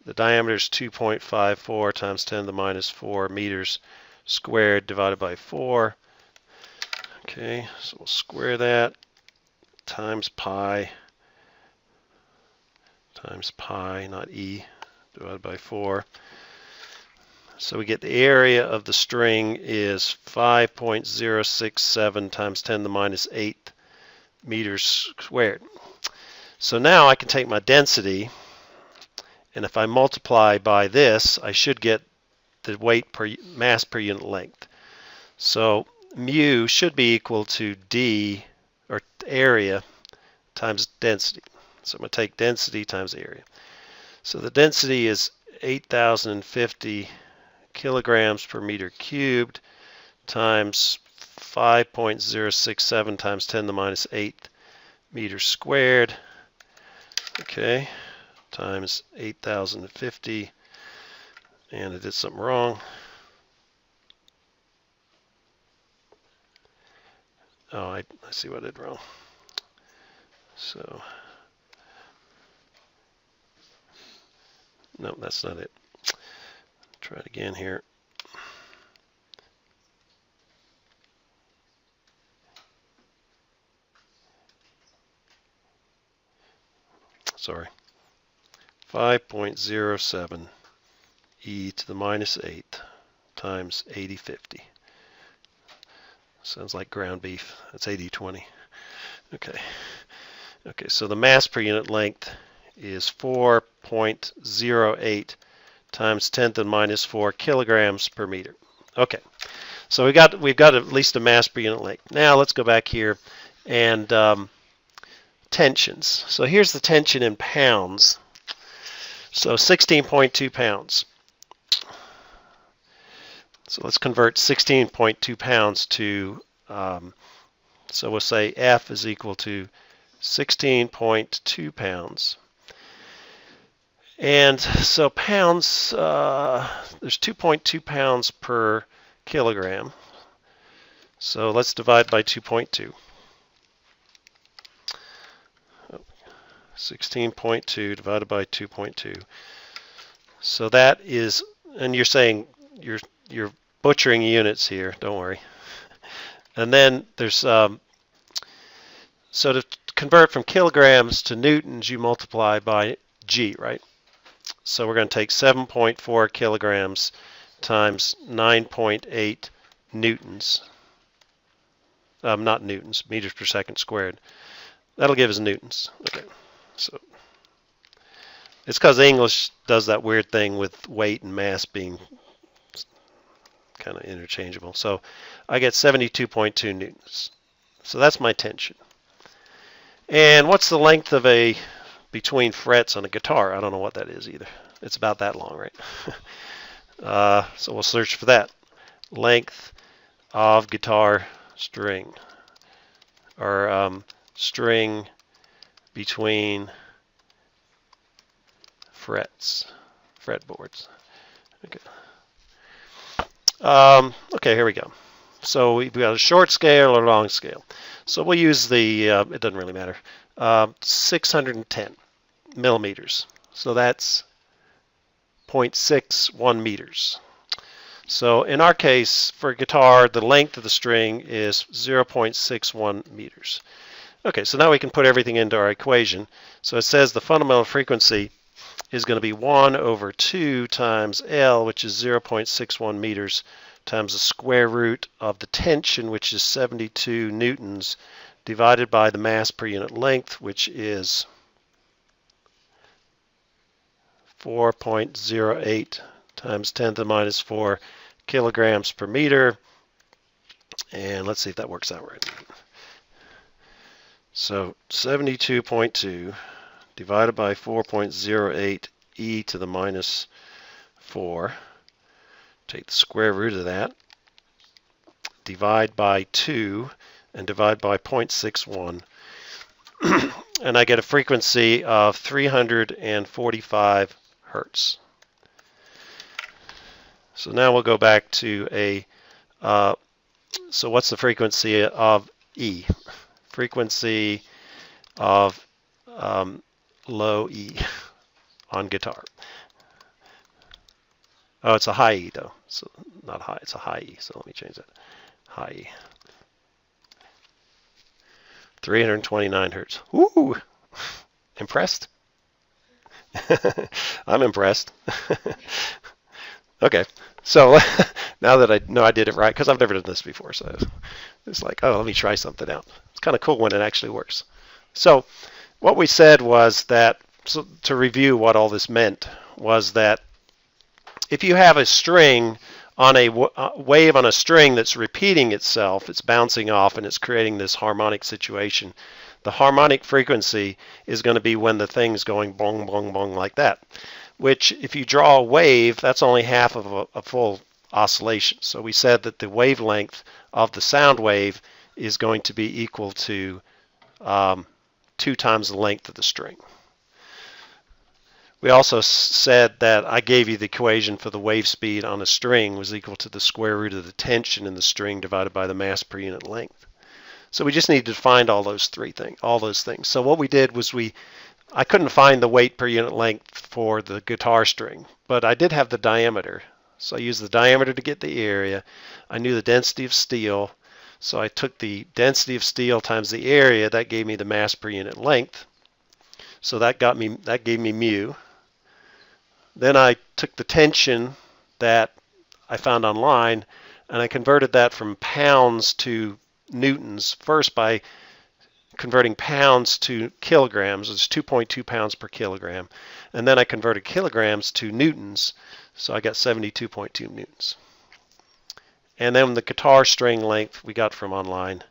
the diameter is 2.54 times 10 to the minus 4 meters squared divided by 4. Okay, so we'll square that times pi, not e, divided by 4. So we get the area of the string is 5.067 times 10 to the minus 8 meters squared. So now I can take my density, and if I multiply by this, I should get the weight per mass per unit length. So mu should be equal to d, or area, times density. So I'm going to take density times area. So the density is 8,050 kilograms per meter cubed times 5.067 times 10 to the minus 8 meters squared. Okay, times 8,050, and I did something wrong. Oh, I see what I did wrong. So, no, that's not it. Try it again here. Sorry. 5.07 e to the minus 8 times 8050. Sounds like ground beef. That's 80/20. Okay. Okay, so the mass per unit length is 4.08 times 10 to the minus 4 kilograms per meter. Okay, so we've got at least a mass per unit length. Now let's go back here and tensions. So here's the tension in pounds. So 16.2 pounds. So let's convert 16.2 pounds to, so we'll say F is equal to 16.2 pounds. And so pounds, there's 2.2 pounds per kilogram. So let's divide by 2.2. 16.2 divided by 2.2. So that is, and you're saying you're butchering units here, don't worry. And then there's, so to convert from kilograms to newtons, you multiply by G, right? So we're going to take 7.4 kilograms times 9.8 newtons. Not newtons, meters per second squared. That'll give us newtons. Okay, so it's because English does that weird thing with weight and mass being kind of interchangeable. So I get 72.2 newtons. So that's my tension. And what's the length of a between frets on a guitar? I don't know what that is either. It's about that long, right? So we'll search for that. Length of guitar string, or string between frets, fretboards. Okay. Okay, here we go. So we've got a short scale or long scale. So we'll use the, it doesn't really matter, 610 millimeters. So that's 0.61 meters. So in our case, for a guitar, the length of the string is 0.61 meters. Okay, so now we can put everything into our equation. So it says the fundamental frequency is going to be 1 over 2 times L, which is 0.61 meters, times the square root of the tension, which is 72 newtons, divided by the mass per unit length, which is 4.08 times 10 to the minus 4 kilograms per meter. And let's see if that works out right. So 72.2 divided by 4.08 e to the minus 4. Take the square root of that. Divide by 2. and divide by 0.61. And I get a frequency of 345 hertz. So now we'll go back to so what's the frequency of E? Frequency of low E on guitar. Oh, it's a high E though. So not high, it's a high E. So let me change that. High E. 329 hertz. Woo! Impressed? I'm impressed. Okay, so now that I know I did it right, because I've never done this before, so it's like, oh, let me try something out. It's kind of cool when it actually works. So what we said was that, so to review what all this meant, was that if you have a string on a wave on a string that's repeating itself, it's bouncing off and it's creating this harmonic situation, the harmonic frequency is going to be when the thing's going bong, bong, bong like that, which if you draw a wave, that's only half of a full oscillation. So we said that the wavelength of the sound wave is going to be equal to 2 times the length of the string. We also said that I gave you the equation for the wave speed on a string was equal to the square root of the tension in the string divided by the mass per unit length. So we just needed to find all those things. So what we did was I couldn't find the weight per unit length for the guitar string, but I did have the diameter. So I used the diameter to get the area. I knew the density of steel, so I took the density of steel times the area. That gave me the mass per unit length. So that gave me mu. Then I took the tension that I found online and I converted that from pounds to newtons, first by converting pounds to kilograms. It's 2.2 pounds per kilogram. And then I converted kilograms to newtons, so I got 72.2 newtons. And then the guitar string length we got from online,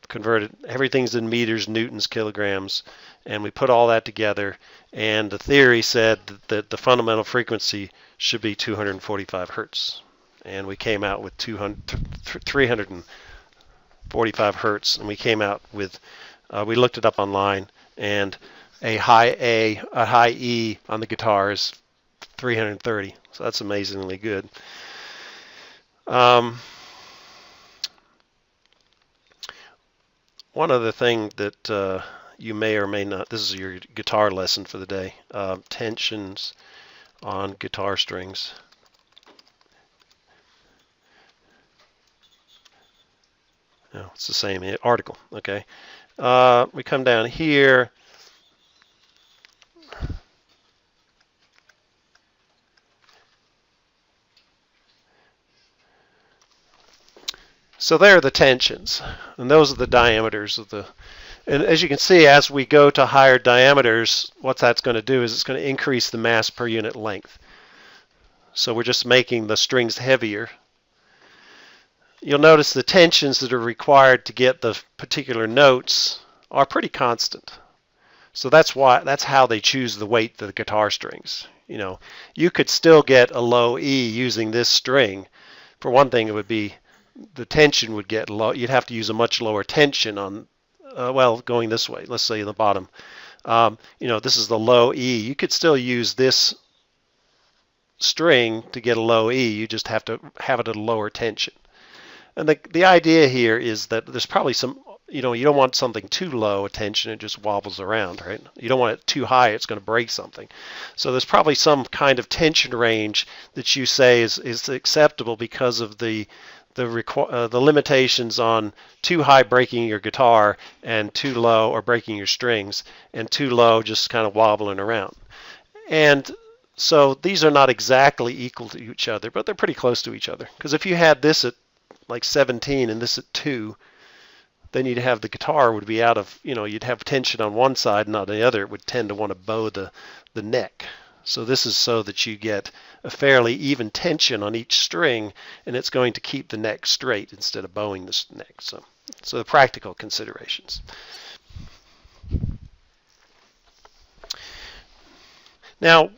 converted, everything's in meters, newtons, kilograms, and we put all that together, and the theory said that the fundamental frequency should be 245 hertz. And we came out with 345 hertz, and we came out with, we looked it up online, and a high E on the guitar is 330. So that's amazingly good. One other thing that you may or may not, this is your guitar lesson for the day, tensions on guitar strings. No, it's the same article, okay. We come down here. So there are the tensions, and those are the diameters of the, and as you can see, as we go to higher diameters, what that's going to do is it's going to increase the mass per unit length. So we're just making the strings heavier. You'll notice the tensions that are required to get the particular notes are pretty constant. So that's how they choose the weight of the guitar strings. You know, you could still get a low E using this string. For one thing, it would be the tension would get low. You'd have to use a much lower tension on, well, going this way. Let's say in the bottom. You know, this is the low E. You could still use this string to get a low E. You just have to have it at a lower tension. And the idea here is that there's probably some, you know, you don't want something too low a tension, it just wobbles around, right? You don't want it too high, it's going to break something. So there's probably some kind of tension range that you say is acceptable because of the limitations on too high breaking your guitar and too low or breaking your strings and too low just kind of wobbling around. And so these are not exactly equal to each other, but they're pretty close to each other. Because if you had this at like 17 and this at 2, then you'd have the guitar would be out of, you know, you'd have tension on one side and on the other it would tend to want to bow the neck. So this is so that you get a fairly even tension on each string, and it's going to keep the neck straight instead of bowing the neck. So the practical considerations. Now,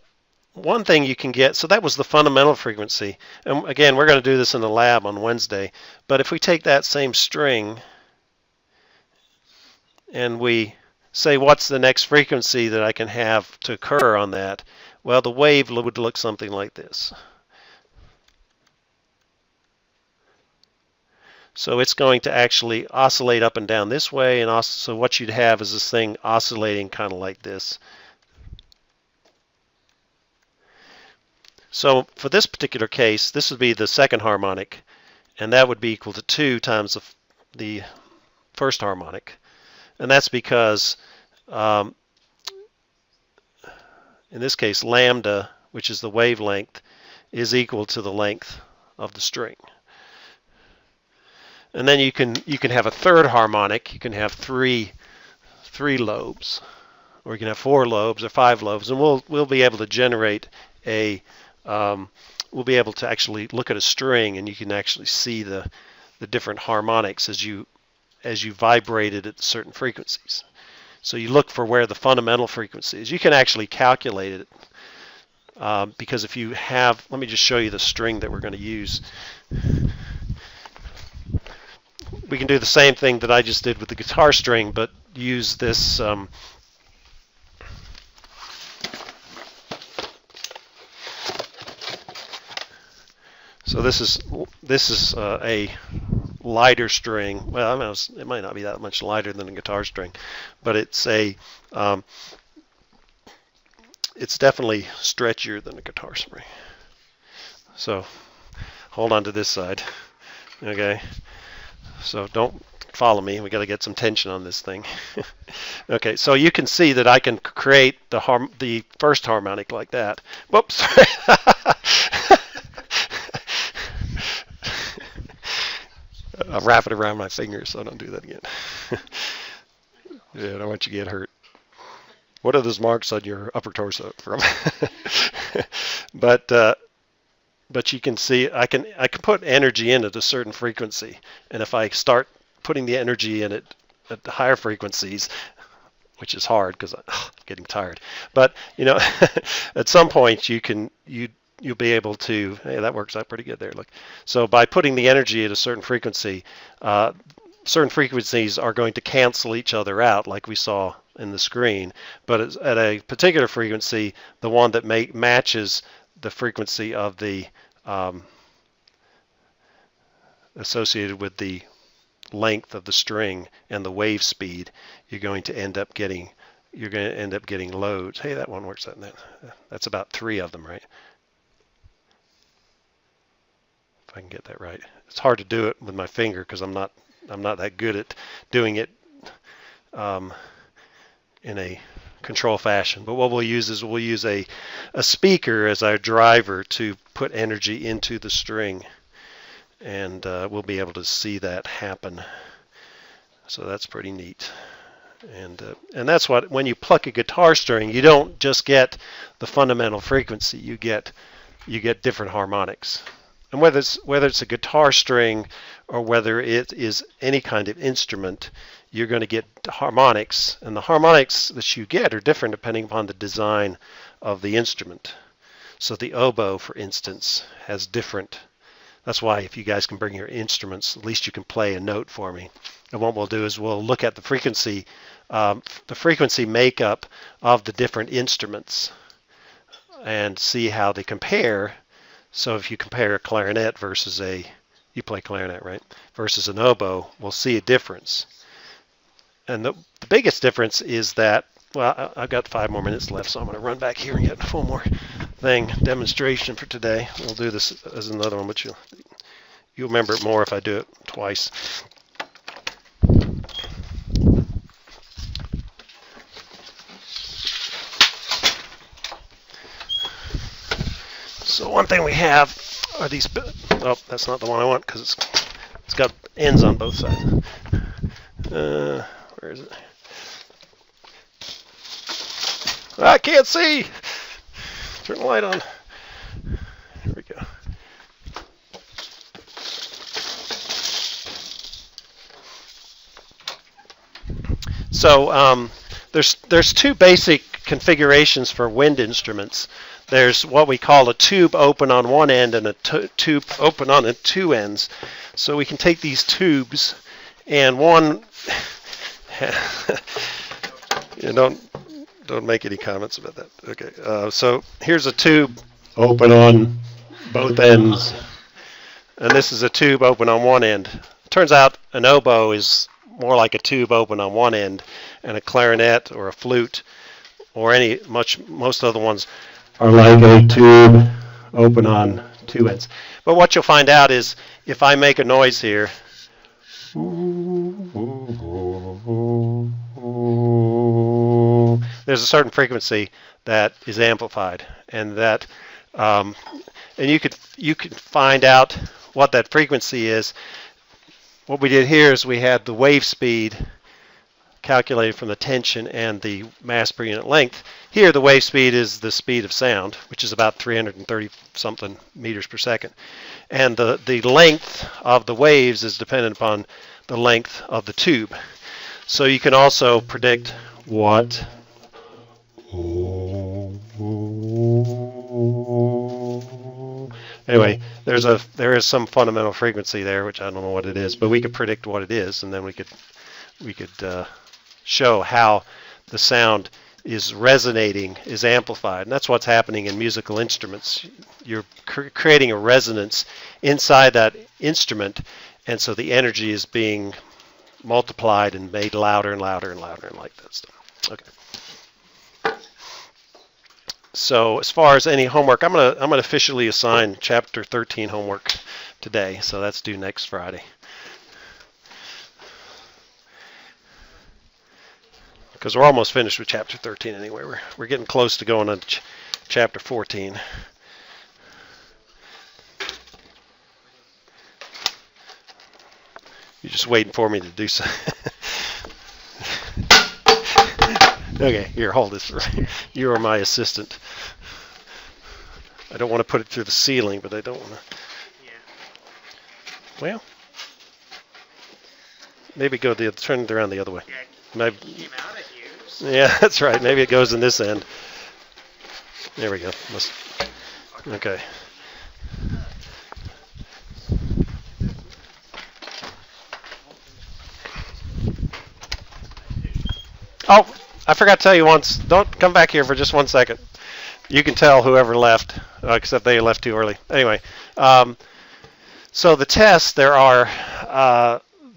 one thing you can get, so that was the fundamental frequency. And again, we're going to do this in the lab on Wednesday. But if we take that same string and we say what's the next frequency that I can have to occur on that, well, the wave would look something like this. So it's going to actually oscillate up and down this way, and so what you'd have is this thing oscillating kind of like this. So for this particular case, this would be the second harmonic, and that would be equal to 2 times the first harmonic. And that's because, in this case, lambda, which is the wavelength, is equal to the length of the string. And then you can have a third harmonic. You can have three lobes, or you can have 4 lobes or 5 lobes, and we'll be able to generate a we'll be able to actually look at a string, and you can actually see the different harmonics as you vibrate it at certain frequencies. So you look for where the fundamental frequency is. You can actually calculate it because if you have, let me just show you the string that we're going to use. We can do the same thing that I just did with the guitar string, but use this so this is a lighter string. Well, I mean, it might not be that much lighter than a guitar string, but it's it's definitely stretchier than a guitar string. So hold on to this side, okay? So don't follow me. We got to get some tension on this thing. Okay, so you can see that I can create the first harmonic like that. Whoops. I'll wrap it around my finger so I don't do that again. Yeah, I don't want you to get hurt. What are those marks on your upper torso from? But you can see I can put energy in at a certain frequency, and if I start putting the energy in it at the higher frequencies, which is hard because I'm getting tired, but you know, at some point you'll be able to, hey, that works out pretty good there. Look, so by putting the energy at a certain frequency, certain frequencies are going to cancel each other out, like we saw in the screen. But at a particular frequency, the one that matches the frequency of the associated with the length of the string and the wave speed, you're going to end up getting loads. Hey, that one works out. That's about 3 of them, right? If I can get that right. It's hard to do it with my finger because I'm not that good at doing it in a control fashion. But what we'll use is we'll use a speaker as our driver to put energy into the string, and we'll be able to see that happen. So that's pretty neat. And that's what, when you pluck a guitar string, you don't just get the fundamental frequency. You get different harmonics. And whether it's a guitar string or whether it is any kind of instrument, you're going to get harmonics, and the harmonics that you get are different depending upon the design of the instrument. So the oboe, for instance, has different. That's why if you guys can bring your instruments, at least you can play a note for me. And what we'll do is we'll look at the frequency makeup of the different instruments and see how they compare. So if you compare a clarinet versus you play clarinet, right? Versus an oboe, we'll see a difference. And the biggest difference is that, well, I've got 5 more minutes left, so I'm going to run back here and get one more demonstration for today. We'll do this as another one, but you'll remember it more if I do it twice. So one thing we have are these, oh, that's not the one I want because it's got ends on both sides. Where is it? I can't see. Turn the light on. Here we go. So there's 2 basic configurations for wind instruments. There's what we call a tube open on one end and a tube open on the 2 ends. So we can take these tubes, and one You don't make any comments about that. Okay. So here's a tube open on both ends, and this is a tube open on one end. Turns out an oboe is more like a tube open on one end, and a clarinet or a flute or most other ones are like a tube open on two ends. But what you'll find out is if I make a noise here, there's a certain frequency that is amplified, and that and you could find out what that frequency is. What we did here is we had the wave speed calculated from the tension and the mass per unit length. Here the wave speed is the speed of sound, which is about 330 something meters per second. And the length of the waves is dependent upon the length of the tube. So you can also predict what anyway, there is some fundamental frequency there, which I don't know what it is, but we could predict what it is, and then we could show how the sound is resonating, is amplified. And that's what's happening in musical instruments. You're creating a resonance inside that instrument, and so the energy is being multiplied and made louder and louder and louder and like that stuff. Okay. So as far as any homework, I'm gonna officially assign Chapter 13 homework today, so that's due next Friday. Because we're almost finished with Chapter 13 anyway. We're getting close to going on to Chapter 14. You're just waiting for me to do so. Okay, here, hold this. You are my assistant. I don't want to put it through the ceiling, but I don't want to. Yeah. Well, maybe turn it around the other way. Yeah, Maybe, it came out at you. So. yeah, that's right. Maybe it goes in this end. There we go. Okay. Oh, I forgot to tell you once. Don't come back here for just 1 second. You can tell whoever left, except they left too early. Anyway, so the test, there are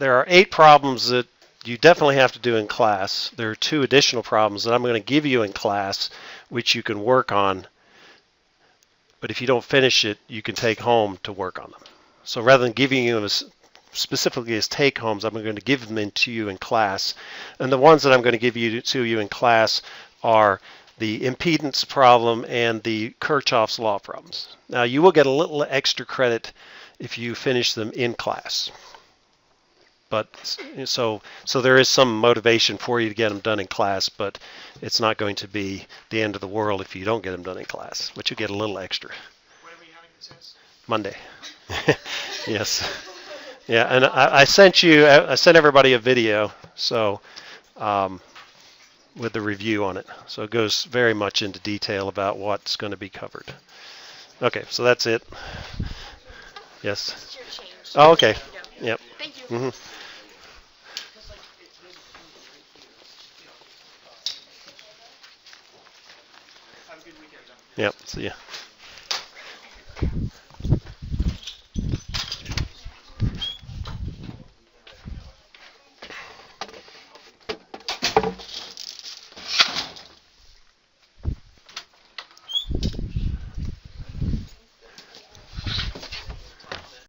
8 problems that you definitely have to do in class. There are 2 additional problems that I'm going to give you in class, which you can work on. But if you don't finish it, you can take home to work on them. So rather than giving you them specifically as take-homes, I'm going to give them to you in class. And the ones that I'm going to give to you in class are the impedance problem and the Kirchhoff's law problems. Now, you will get a little extra credit if you finish them in class. But so there is some motivation for you to get them done in class, but it's not going to be the end of the world if you don't get them done in class, but you get a little extra. When are we having the test? Monday. Yes. Yeah, and I sent everybody a video, so with the review on it. So it goes very much into detail about what's going to be covered. Okay, so that's it. Yes. It's your change. Oh, okay. Yeah. Yep. Thank you. Mm-hmm. Have a good weekend, John. Yep. See ya.